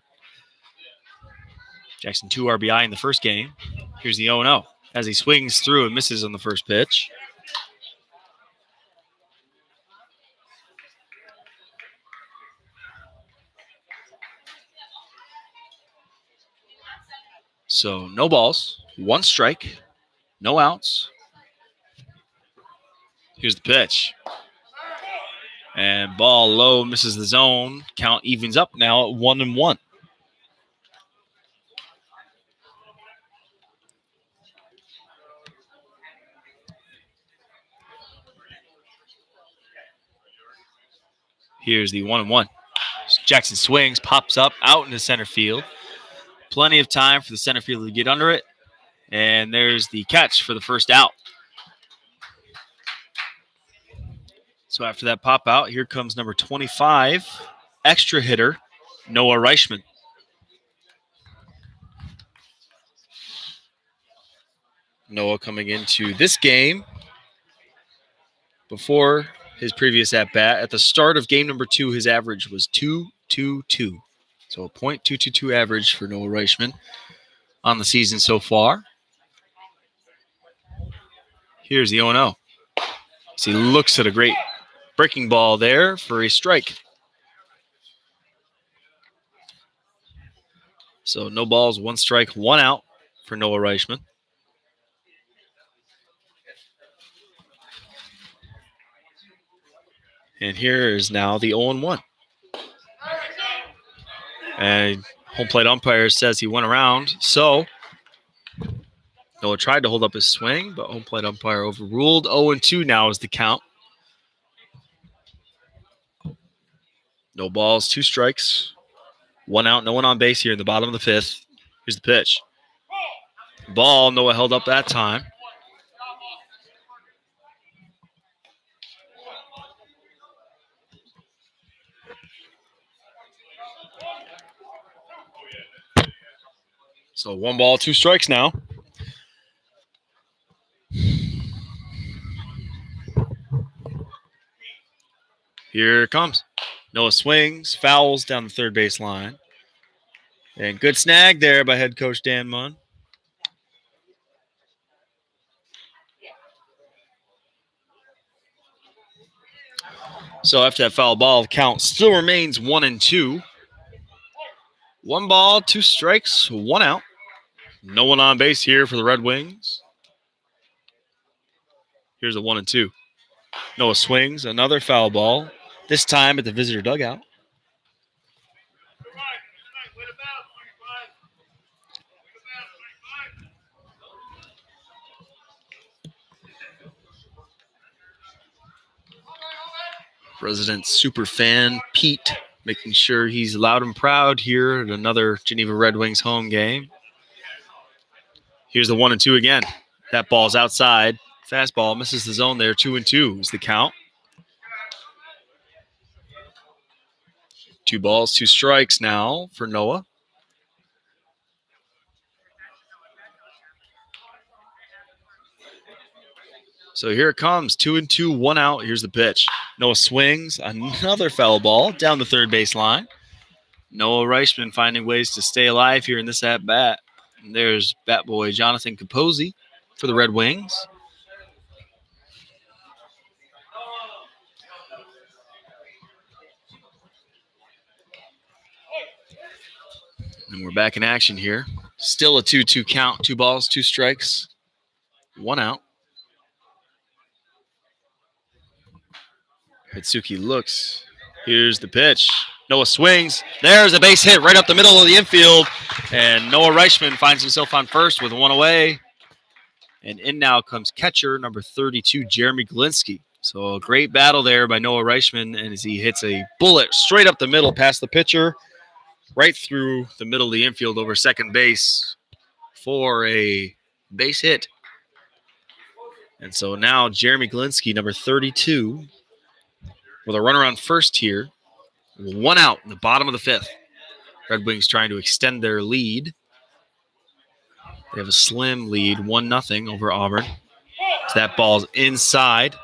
Jackson 2 RBI in the first game. Here's the 0-0 as he swings through and misses on the first pitch. So no balls, 1 strike, no outs. Here's the pitch. And ball low, misses the zone. Count evens up now at 1-1. Here's the 1-1. Jackson swings, pops up, out into center field. Plenty of time for the center fielder to get under it. And there's the catch for the first out. So after that pop out, here comes number 25, extra hitter, Noah Reischman. Noah coming into this game before his previous at-bat. At the start of game number 2, his average was .222. So a .222 average for Noah Reischman on the season so far. Here's the 0-0. As he looks at a great breaking ball there for a strike. So no balls, 1 strike, 1 out for Noah Reischman. And here is now the 0-1. And home plate umpire says he went around. So Noah tried to hold up his swing, but home plate umpire overruled. 0-2 now is the count. No balls, 2 strikes, 1 out, no one on base here in the bottom of the 5th. Here's the pitch. Ball, Noah held up that time. So 1 ball, 2 strikes now. Here it comes. Noah swings, fouls down the third base line. And good snag there by head coach Dan Munn. So after that foul ball, the count still remains 1-2. 1 ball, 2 strikes, 1 out. No one on base here for the Red Wings. Here's a 1-2. Noah swings, another foul ball, this time at the visitor dugout. Resident super fan Pete making sure he's loud and proud here at another Geneva Red Wings home game. Here's the 1-2 again. That ball's outside. Fastball misses the zone there. 2-2 is the count. 2 balls, 2 strikes now for Noah. So here it comes. 2-2, 1 out. Here's the pitch. Noah swings. Another foul ball down the third base line. Noah Reischman finding ways to stay alive here in this at-bat. And there's bat boy Jonathan Capozzi for the Red Wings. And we're back in action here. Still a 2-2 count. 2 balls, 2 strikes, 1 out. Hitsuki looks. Here's the pitch. Noah swings. There's a base hit right up the middle of the infield. And Noah Reischman finds himself on first with one away. And in now comes catcher number 32, Jeremy Galinsky. So a great battle there by Noah Reischman, and as he hits a bullet straight up the middle past the pitcher, right through the middle of the infield over second base for a base hit. And so now Jeremy Galinsky, number 32, with a runner on first here. One out in the bottom of the fifth. Red Wings trying to extend their lead. They have a slim lead, 1-0 over Auburn. So that ball's inside.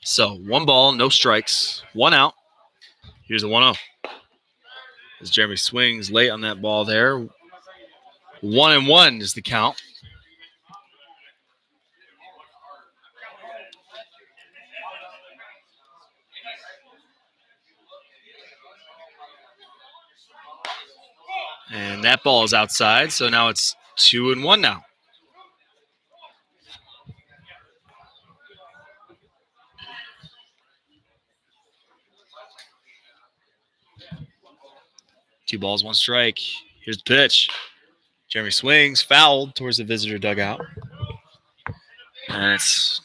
So 1 ball, no strikes, 1 out. Here's the 1-0. As Jeremy swings late on that ball there. 1-1 is the count. And that ball is outside, so now it's 2-1 now. Two balls, one strike. Here's the pitch. Jeremy swings, fouled towards the visitor dugout. And it's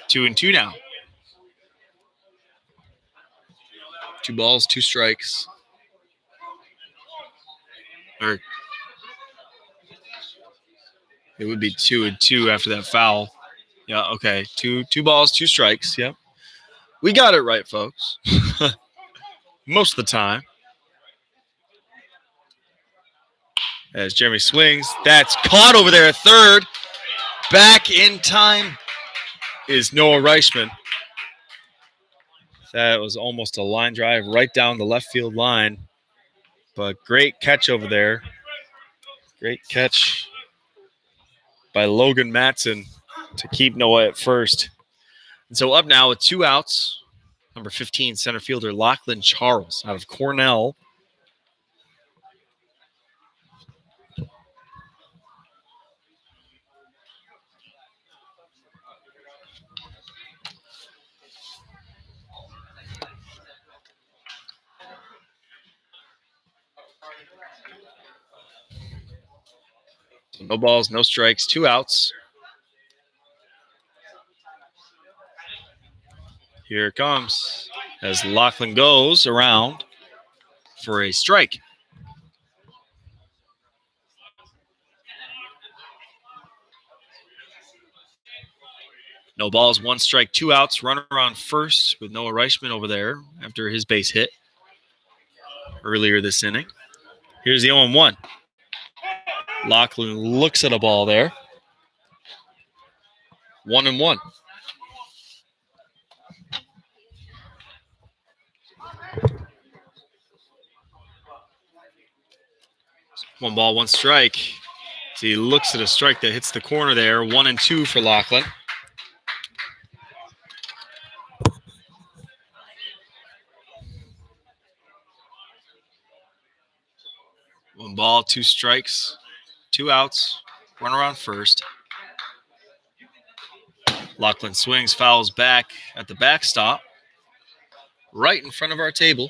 2-2 now. 2 balls, 2 strikes. Or it would be 2-2 after that foul. Yeah, okay. Two balls, 2 strikes. Yep. We got it right, folks. Most of the time. As Jeremy swings, that's caught over there at third. Back in time is Noah Reischman. That was almost a line drive right down the left field line. But great catch over there. Great catch by Logan Matson to keep Noah at first. And so up now with 2 outs, number 15 center fielder Lachlan Charles out of Cornell. No balls, no strikes, 2 outs. Here it comes as Lachlan goes around for a strike. No balls, 1 strike, 2 outs. Runner on first with Noah Reischman over there after his base hit earlier this inning. Here's the 0-1. Lachlan looks at a ball there. 1-1. One ball, 1 strike. So he looks at a strike that hits the corner there. 1-2 for Lachlan. One ball, 2 strikes, 2 outs. Runner on first. Lachlan swings, fouls back at the backstop. Right in front of our table.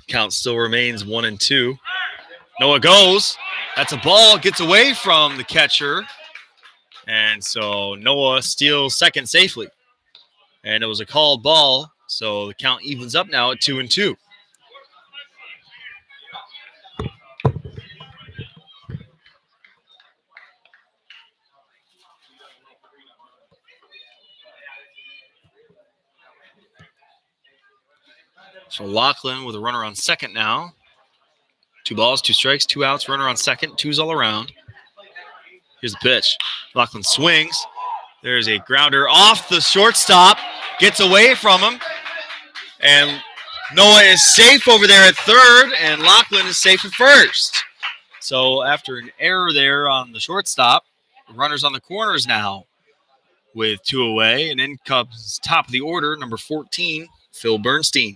Count still remains 1-2. Noah goes. That's a ball. Gets away from the catcher. And so Noah steals second safely. And it was a called ball. So the count evens up now at 2-2. So Lachlan with a runner on second now. 2 balls, 2 strikes, 2 outs, runner on second, 2s all around. Here's the pitch. Lachlan swings. There's a grounder off the shortstop. Gets away from him. And Noah is safe over there at third, and Lachlan is safe at first. So after an error there on the shortstop, the runners on the corners now. with 2 away. And in comes top of the order, number 14, Phil Bernstein,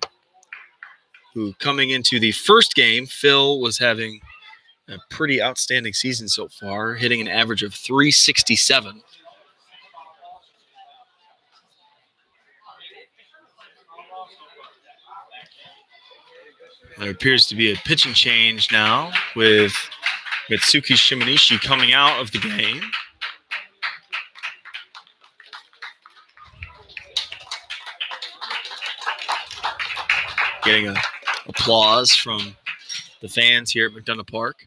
who coming into the first game, Phil was having a pretty outstanding season so far, hitting an average of 367. There appears to be a pitching change now with Mitsuki Shimanishi coming out of the game. Getting applause from the fans here at McDonough Park.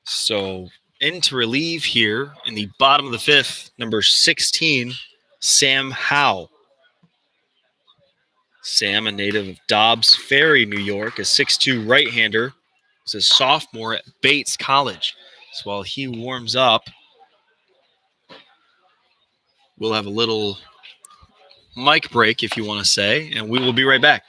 So in to relieve here in the bottom of the fifth, number 16, Sam Howe. Sam, a native of Dobbs Ferry, New York, a 6'2 right-hander, is a sophomore at Bates College. So while he warms up, we'll have a little mic break, if you want to say, and we will be right back.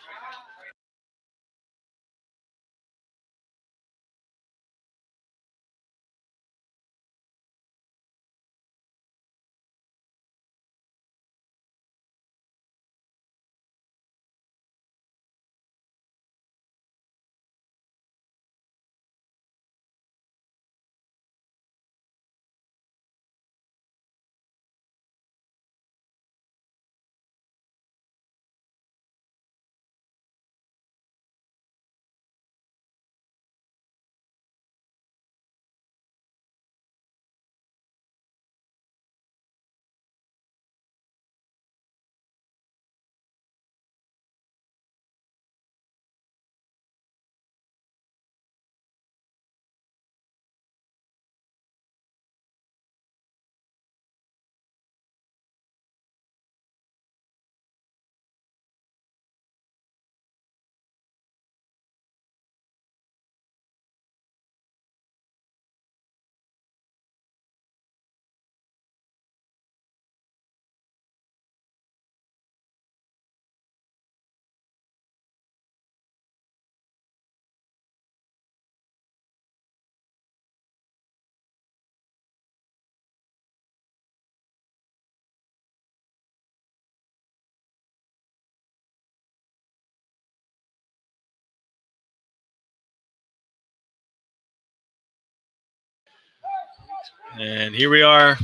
And here we are,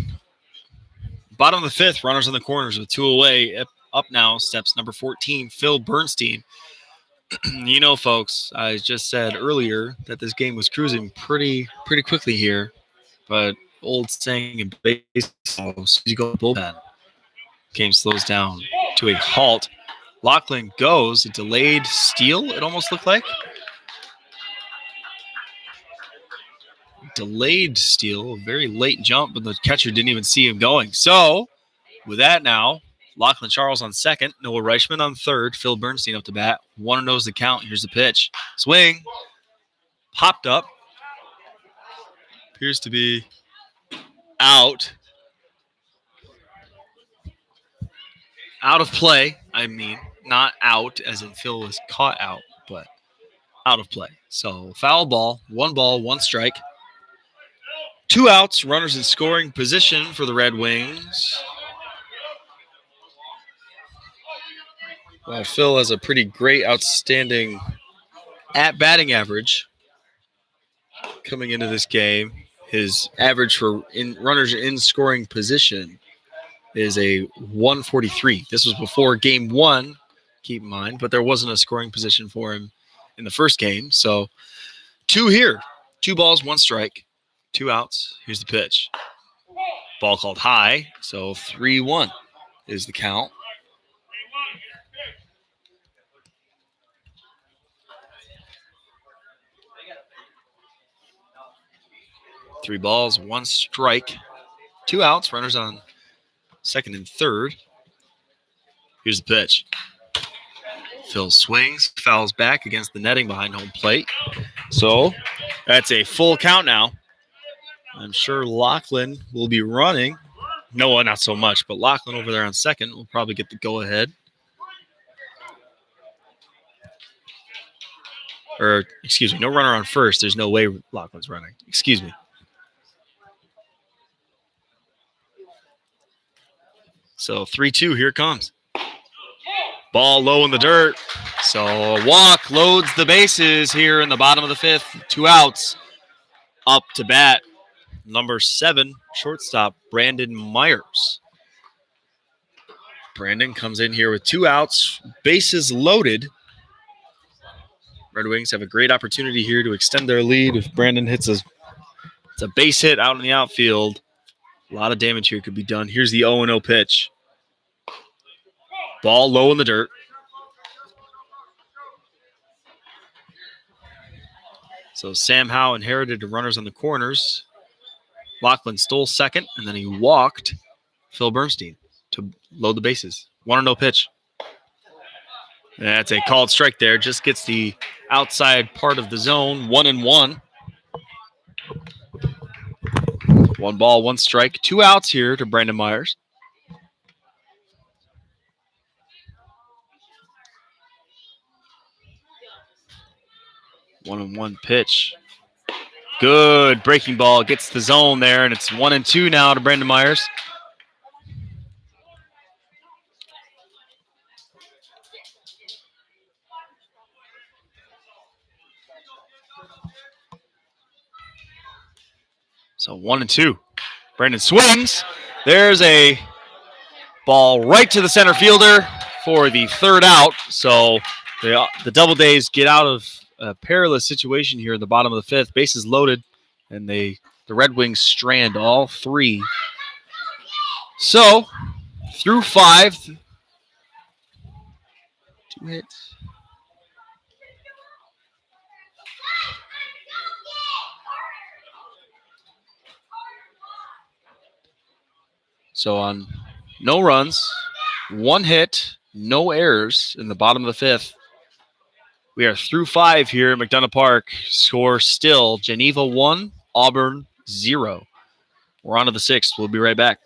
bottom of the fifth, runners on the corners with 2 away. Up now steps number 14, Phil Bernstein. You know, folks, I just said earlier that this game was cruising pretty quickly here, but old saying in baseball, as soon as you go bullpen, game slows down to a halt. Lachlan goes, a delayed steal, it almost looked like. Delayed steal, a very late jump, but the catcher didn't even see him going. So, with that now, Lachlan Charles on second, Noah Reichman on third, Phil Bernstein up to bat. 1-0 is the count. Here's the pitch. Swing. Popped up. Appears to be out. Out of play. I mean, not out as in Phil was caught out, but out of play. So foul ball, 1 strike. 2 outs, runners in scoring position for the Red Wings. Well, Phil has a pretty great, outstanding at-batting average coming into this game. His average for runners in scoring position is a 143. This was before game 1, keep in mind, but there wasn't a scoring position for him in the first game. So 2 here, 2 balls, 1 strike, 2 outs. Here's the pitch. Ball called high, so 3-1 is the count. Three balls, 1 strike, 2 outs, runners on second and third. Here's the pitch. Phil swings, fouls back against the netting behind home plate. So that's a full count now. I'm sure Lachlan will be running. No, not so much, but Lachlan over there on second will probably get the go-ahead. Or, excuse me, no runner on first. There's no way Lachlan's running. Excuse me. So 3-2, here it comes. Ball low in the dirt. So a walk loads the bases here in the bottom of the fifth. 2 outs. Up to bat, number 7, shortstop, Brandon Myers. Brandon comes in here with 2 outs, bases loaded. Red Wings have a great opportunity here to extend their lead. If Brandon hits a base hit out in the outfield, a lot of damage here could be done. Here's the 0-0 pitch. Ball low in the dirt. So Sam Howe inherited the runners on the corners. Lachlan stole second, and then he walked Phil Bernstein to load the bases. 1-0 pitch. That's a called strike there. Just gets the outside part of the zone. 1-1. 1 ball, 1 strike. 2 outs here to Brandon Myers. One and one pitch. Good breaking ball. Gets the zone there, and it's 1-2 now to Brandon Myers. So 1-2. Brandon swings. There's a ball right to the center fielder for the 3rd out. So the Doubledays get out of a perilous situation here in the bottom of the 5th. Bases loaded, and the Red Wings strand all 3. So through 5, 2 hits. So on no runs, 1 hit, no errors in the bottom of the 5th. We are through 5 here at McDonough Park. Score still Geneva 1, Auburn 0. We're on to the 6th. We'll be right back.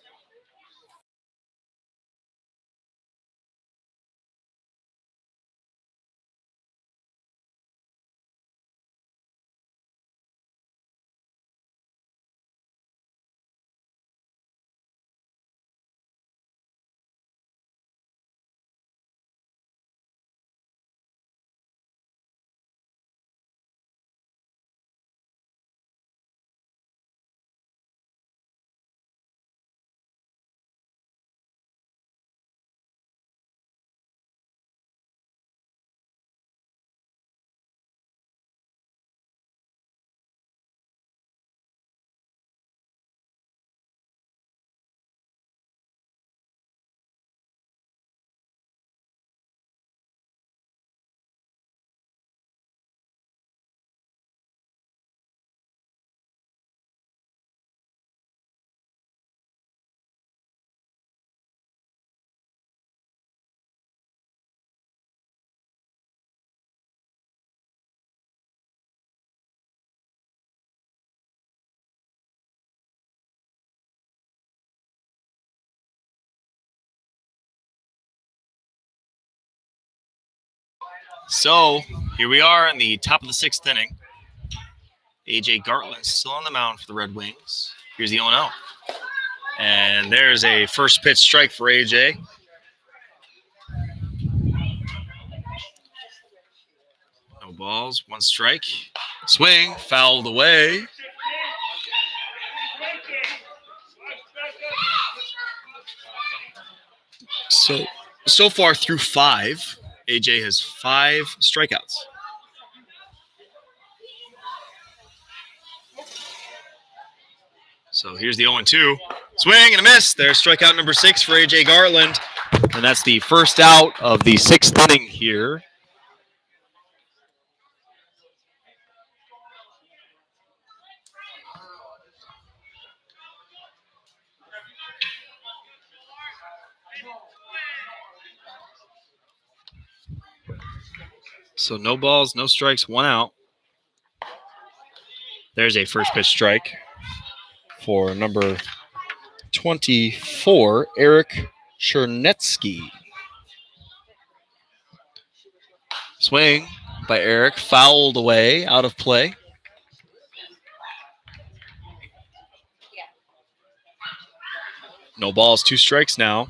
So here we are in the top of the 6th inning. A.J. Gartland still on the mound for the Red Wings. Here's the 0-0. And there's a first pitch strike for A.J. No balls, 1 strike. Swing, fouled away. So far through 5, A.J. has 5 strikeouts. So here's the 0-2. Swing and a miss. There's strikeout number 6 for A.J. Gartland. And that's the first out of the 6th inning here. So no balls, no strikes, 1 out. There's a first pitch strike. for number 24, Eric Chernetsky. Swing by Eric, fouled away, out of play. No balls, 2 strikes now.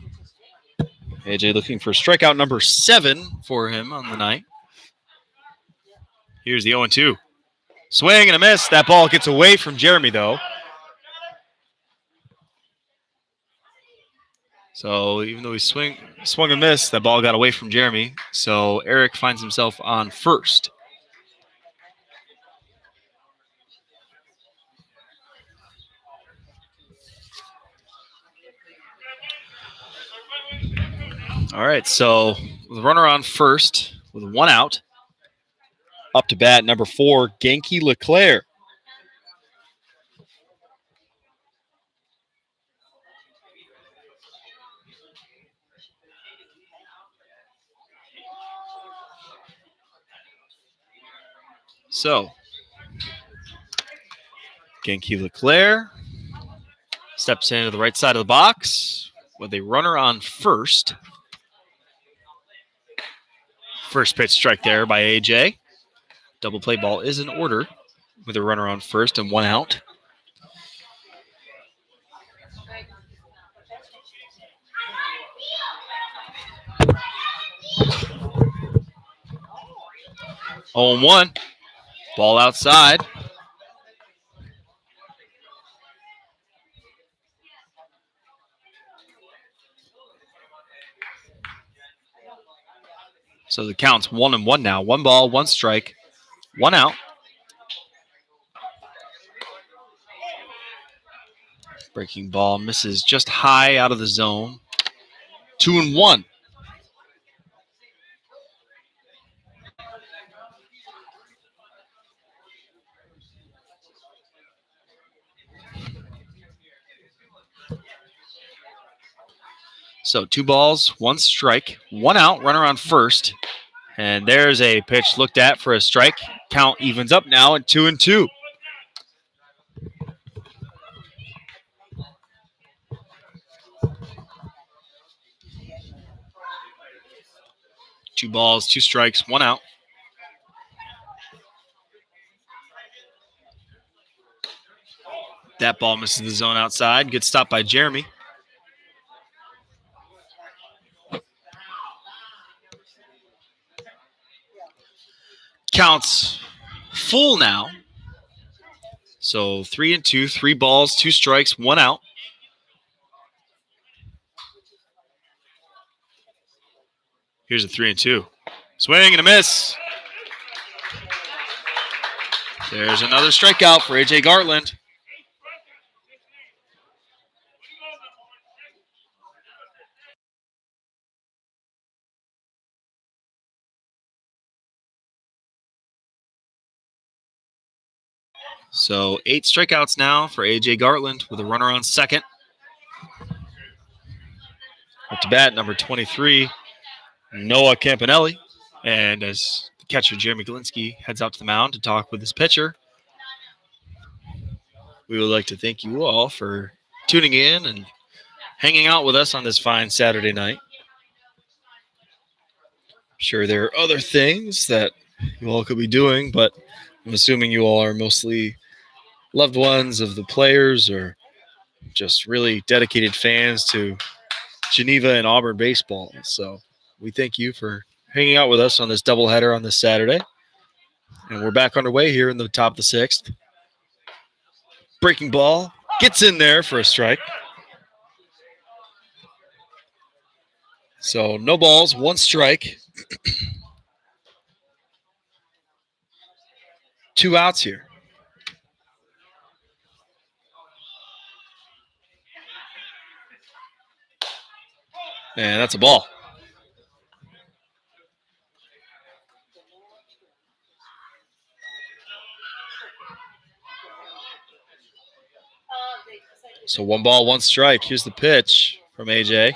AJ looking for strikeout number 7 for him on the night. Here's the 0-2. Swing and a miss. That ball gets away from Jeremy, though. So even though he swung and missed, that ball got away from Jeremy. So Eric finds himself on first. All right, so the runner on first with 1 out. Up to bat, number 4, Genki Leclerc. So, Genki Leclerc steps into the right side of the box with a runner on first. First pitch strike there by AJ. Double play ball is in order with a runner on first and 1 out. Oh, 1. Ball outside. So the count's 1-1 now. 1 ball, 1 strike, 1 out. Breaking ball misses just high out of the zone. 2-1. So 2 balls, 1 strike, 1 out, runner on first. And there's a pitch looked at for a strike. Count evens up now at 2-2. Two balls, 2 strikes, 1 out. That ball misses the zone outside. Good stop by Jeremy. Counts full now. So 3-2, 3 balls, 2 strikes, 1 out. Here's a 3-2. Swing and a miss. There's another strikeout for AJ Gartland. So 8 strikeouts now for AJ Gartland with a runner on second. Up to bat, number 23, Noah Campanelli. And as the catcher, Jeremy Galinsky, heads out to the mound to talk with his pitcher, we would like to thank you all for tuning in and hanging out with us on this fine Saturday night. I'm sure there are other things that you all could be doing, but I'm assuming you all are mostly loved ones of the players or just really dedicated fans to Geneva and Auburn baseball. So we thank you for hanging out with us on this doubleheader on this Saturday. And we're back underway here in the top of the 6th. Breaking ball gets in there for a strike. So no balls, 1 strike. 2 outs here. And that's a ball. So 1 ball, 1 strike. Here's the pitch from AJ.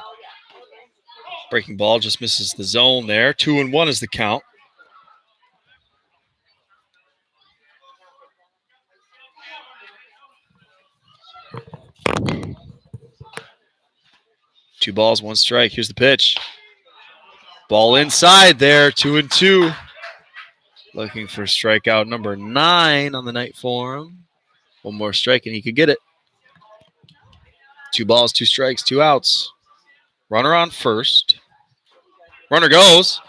Breaking ball just misses the zone there. 2-1 is the count. 2 balls, 1 strike. Here's the pitch. Ball inside there, 2-2. Looking for strikeout number 9 on the night for him. 1 more strike and he could get it. 2 balls, 2 strikes, 2 outs. Runner on first. Runner goes.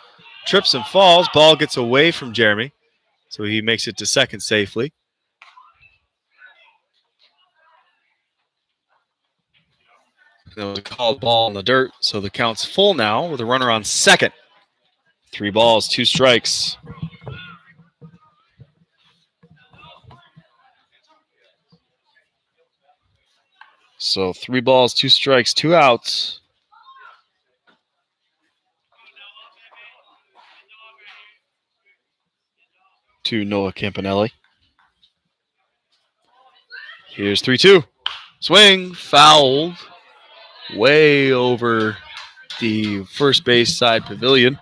Trips and falls. Ball gets away from Jeremy. So he makes it to second safely. That was a called ball in the dirt. So the count's full now with a runner on second. 3 balls, 2 strikes. So 3 balls, 2 strikes, 2 outs. To Noah Campanelli. Here's 3-2. Swing, fouled. Way over the first base side pavilion.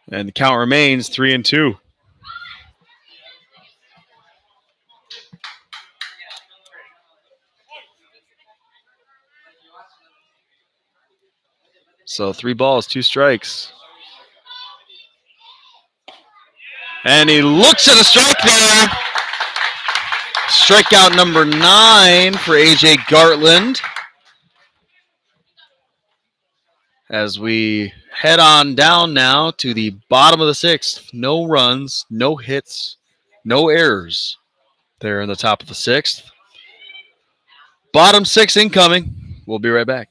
And the count remains 3-2. So 3 balls, 2 strikes. And he looks at a strike there. Strikeout number 9 for A.J. Gartland. As we head on down now to the bottom of the 6th. No runs, no hits, no errors there in the top of the 6th. Bottom 6 incoming. We'll be right back.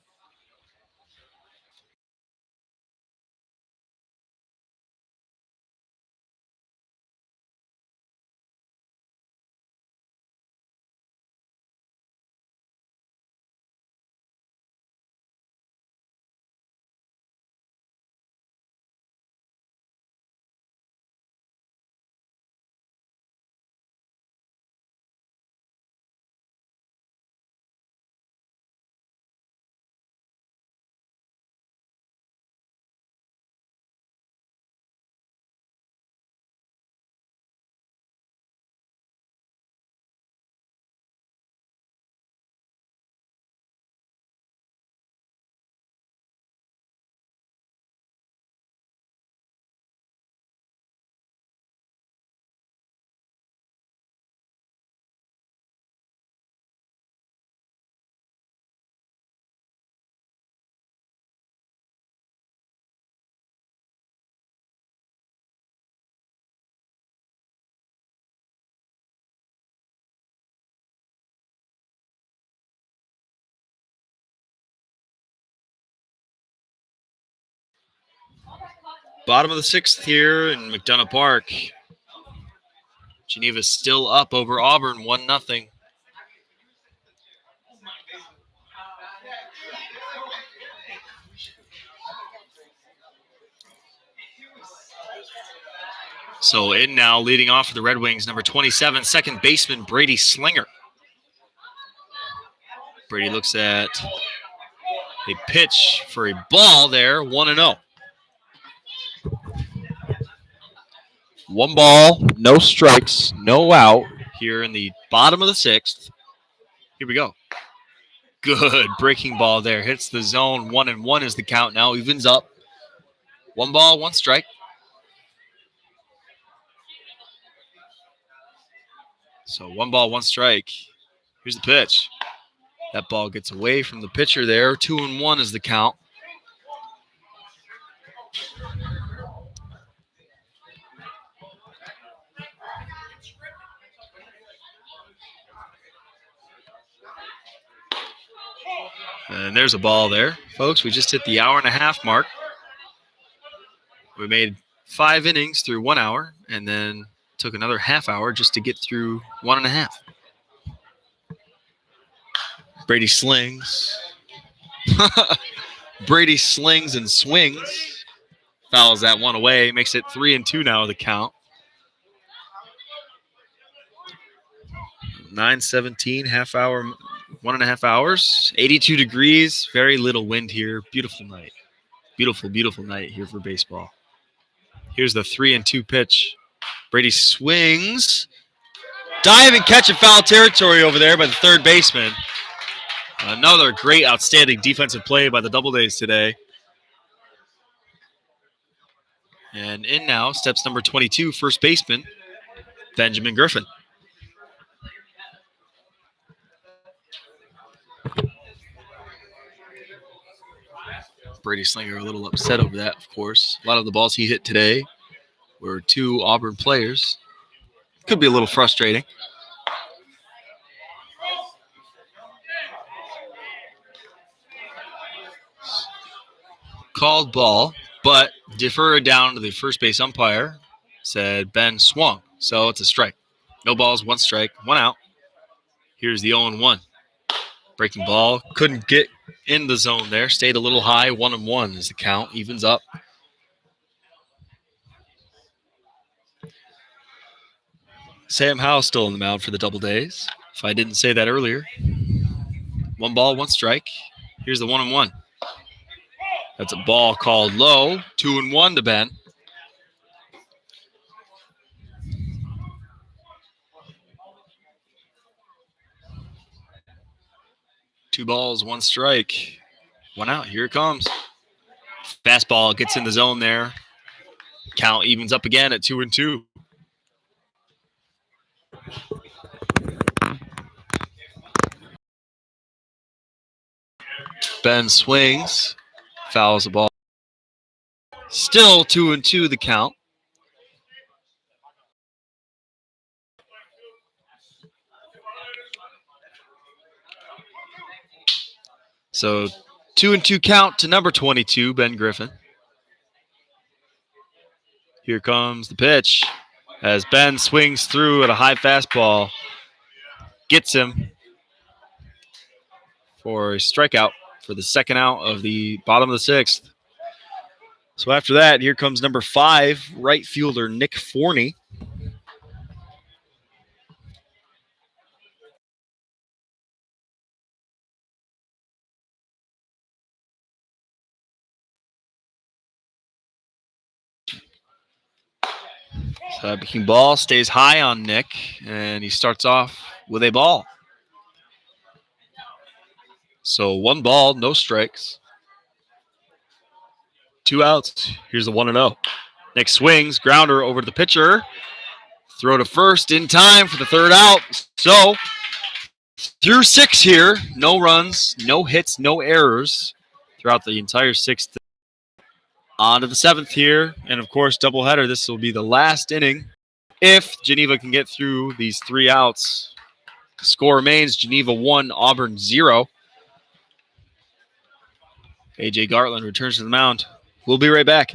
Bottom of the 6th here in McDonough Park. Geneva's still up over Auburn, 1-0. So in now, leading off for the Red Wings, number 27, second baseman Brady Slinger. Brady looks at a pitch for a ball there, 1-0. 1 ball, no strikes, no out here in the bottom of the 6th. Here we go. Good breaking ball there. Hits the zone. 1-1 is the count now. Evens up. 1 ball, 1 strike. So 1 ball, 1 strike. Here's the pitch. That ball gets away from the pitcher there. 2-1 is the count. And there's a ball there. Folks, we just hit the hour-and-a-half mark. We made 5 innings through 1 hour, and then took another half hour just to get through 1.5. Brady slings. Brady slings and swings. Fouls that one away. Makes it 3-2 now, the count. 9:17, half hour, 1.5 hours. 82 degrees. Very little wind here. Beautiful night. Beautiful, beautiful night here for baseball. Here's the 3-2 pitch. Brady swings. Dive and catch in foul territory over there by the third baseman. Another great, outstanding defensive play by the Doubledays today. And in now steps number 22, first baseman, Benjamin Griffin. Brady Slinger a little upset over that, of course. A lot of the balls he hit today were two Auburn players. Could be a little frustrating. Called ball, but deferred down to the first base umpire. Said Ben swung, so it's a strike. No balls, one strike, one out. Here's the 0-1. Breaking ball, couldn't get in the zone there. Stayed a little high, 1-1 is the count, evens up. Sam Howe still on the mound for the Doubledays. If I didn't say that earlier. 1 ball, 1 strike. Here's the 1-1. That's a ball called low. 2-1 to Ben. Two balls, 1 strike. 1 out. Here it comes. Fastball gets in the zone there. Count evens up again at 2-2. Ben swings. Fouls the ball. Still 2-2 the count. So 2-2 count to number 22, Ben Griffin. Here comes the pitch as Ben swings through at a high fastball. Gets him for a strikeout for the second out of the bottom of the 6th. So after that, here comes number 5, right fielder Nick Forney. So that breaking ball stays high on Nick, and he starts off with a ball. So 1 ball, no strikes. 2 outs. Here's the 1-0. Nick swings, grounder over to the pitcher. Throw to first in time for the 3rd out. So through 6 here, no runs, no hits, no errors throughout the entire 6th. On to the 7th here, and of course, doubleheader. This will be the last inning. If Geneva can get through these 3 outs, the score remains Geneva 1, Auburn 0. A.J. Gartland returns to the mound. We'll be right back.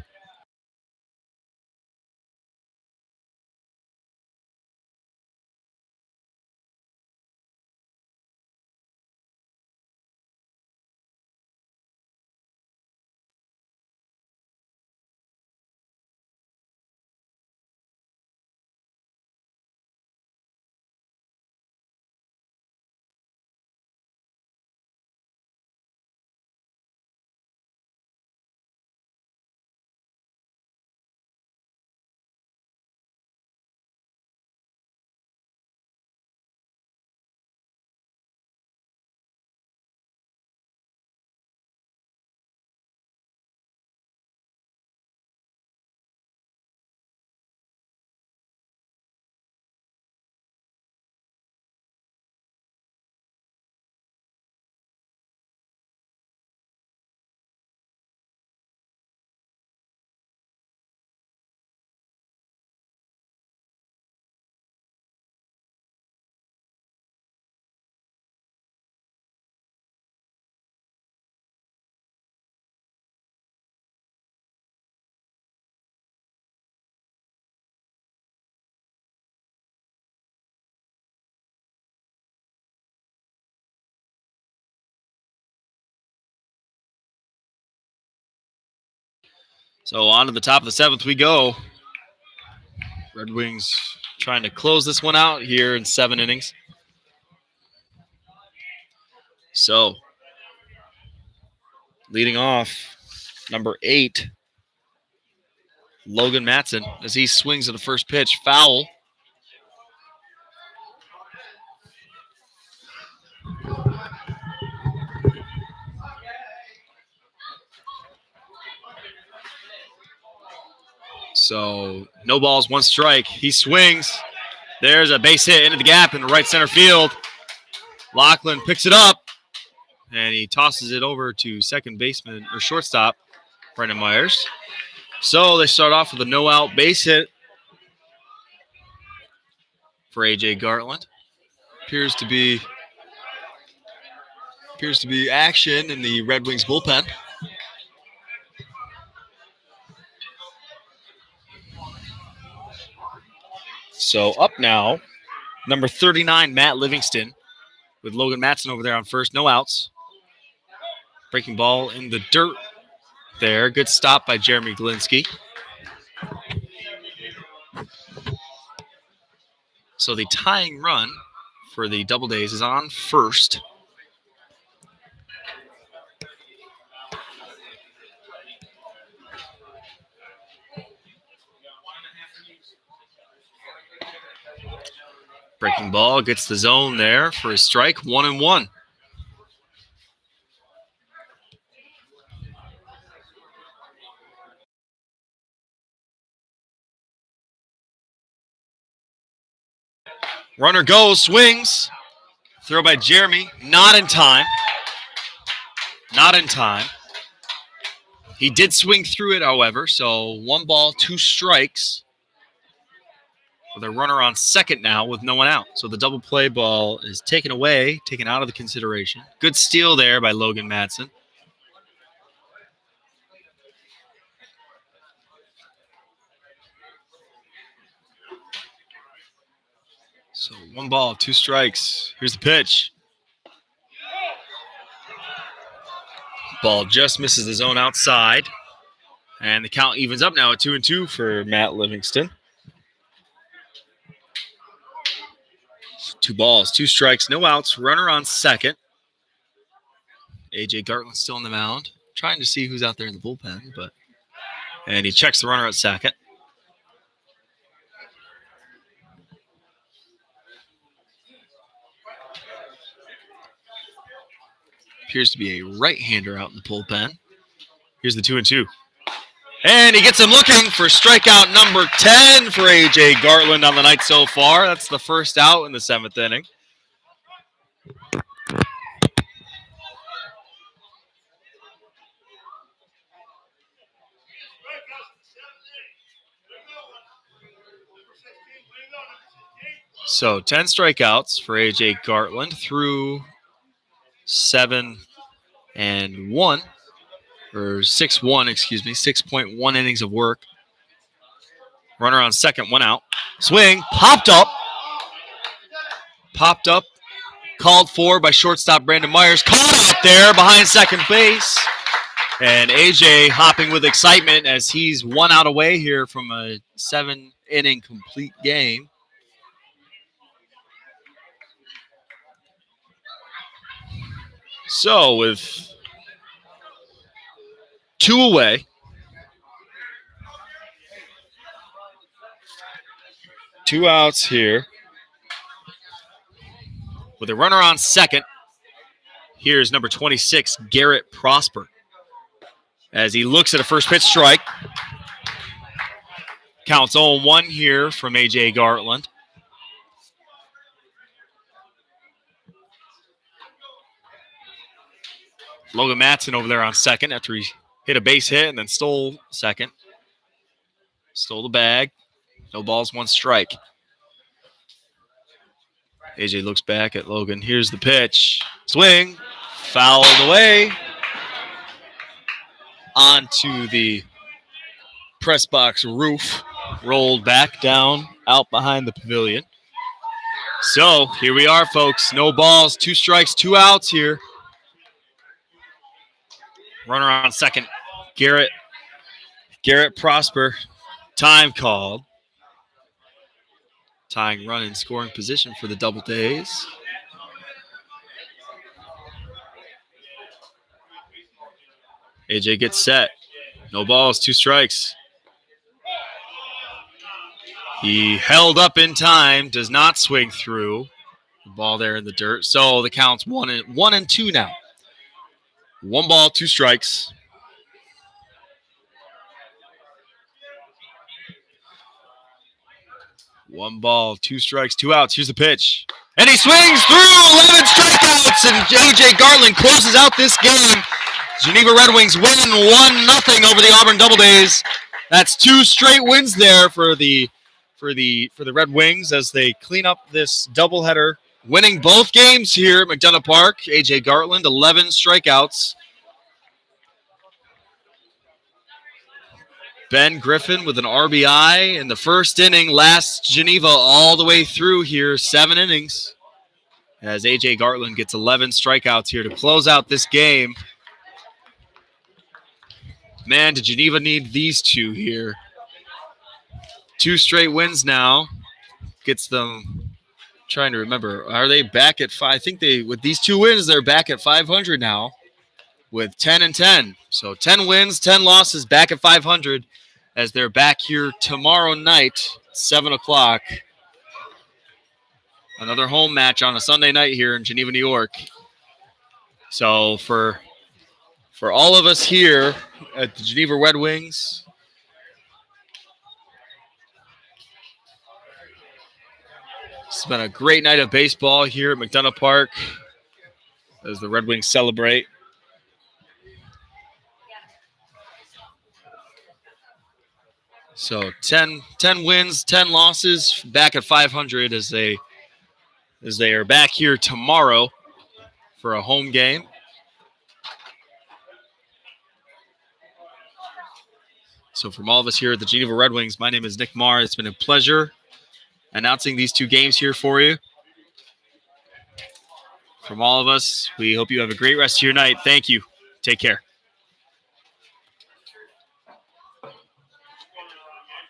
So on to the top of the 7th we go. Red Wings trying to close this one out here in 7 innings. So leading off, number 8, Logan Matson, as he swings at the first pitch. Foul. So no balls, one strike. He swings. There's a base hit into the gap in the right center field. Lachlan picks it up, and he tosses it over to second baseman or shortstop, Brendan Myers. So they start off with a no-out base hit for A.J. Gartland. Appears to be action in the Red Wings bullpen. So up now, number 39, Matt Livingston, with Logan Matson over there on first. No outs. Breaking ball in the dirt there. Good stop by Jeremy Glinski. So the tying run for the Doubledays is on first. Breaking ball gets the zone there for a strike. 1-1. Runner goes, swings. Throw by Jeremy. Not in time. Not in time. He did swing through it, however. So 1 ball, 2 strikes. With a runner on second now with no one out. So the double play ball is taken away, taken out of the consideration. Good steal there by Logan Matson. So 1 ball, 2 strikes. Here's the pitch. Ball just misses the zone outside. And the count evens up now at 2-2 for Matt Livingston. 2 balls, 2 strikes, no outs. Runner on second. A.J. Gartland still on the mound. Trying to see who's out there in the bullpen. And he checks the runner at second. Appears to be a right-hander out in the bullpen. Here's the 2-2. And he gets him looking for strikeout number 10 for A.J. Gartland on the night so far. That's the first out in the 7th inning. So 10 strikeouts for A.J. Gartland through 7 and 1. Or 6-1, excuse me, 6.1 innings of work. Runner on second, 1 out. Swing, popped up, called for by shortstop Brandon Myers. Caught up there behind second base. And AJ hopping with excitement as he's 1 out away here from a 7-inning complete game. So with 2 away, two outs here. With a runner on second, here's number 26, Garrett Prosper. As he looks at a first pitch strike. Counts 0-1 here from A.J. Gartland. Logan Matson over there on second after he hit a base hit and then stole second. Stole the bag. No balls, 1 strike. AJ looks back at Logan. Here's the pitch. Swing. Fouled away. Onto the press box roof. Rolled back down out behind the pavilion. So here we are, folks. No balls, 2 strikes, 2 outs here. Runner on second. Garrett Prosper. Time called. Tying run in scoring position for the Doubledays. AJ gets set. No balls, 2 strikes. He held up in time, does not swing through. The ball there in the dirt. So the count's 1-2 now. 1 ball, 2 strikes. 1 ball, 2 strikes, 2 outs. Here's the pitch. And he swings through 11 strikeouts, and A.J. Garland closes out this game. Geneva Red Wings win 1-0 over the Auburn Doubledays. That's 2 straight wins there for the Red Wings as they clean up this doubleheader, winning both games here at McDonough Park. A.J. Garland, 11 strikeouts. Ben Griffin with an RBI in the first inning, last Geneva all the way through here, 7 innings. As A.J. Garland gets 11 strikeouts here to close out this game. Man, did Geneva need these 2 here. 2 straight wins now. Gets them, trying to remember, are they back at 5? I think with these 2 wins, they're back at 500 now with 10-10. So 10 wins, 10 losses, back at 500 as they're back here tomorrow night, 7 o'clock. Another home match on a Sunday night here in Geneva, New York. So for all of us here at the Geneva Red Wings, it's been a great night of baseball here at McDonough Park as the Red Wings celebrate. So 10 wins, 10 losses, back at 500 as they are back here tomorrow for a home game. So from all of us here at the Geneva Red Wings, my name is Nick Marr. It's been a pleasure announcing these 2 games here for you. From all of us, we hope you have a great rest of your night. Thank you. Take care.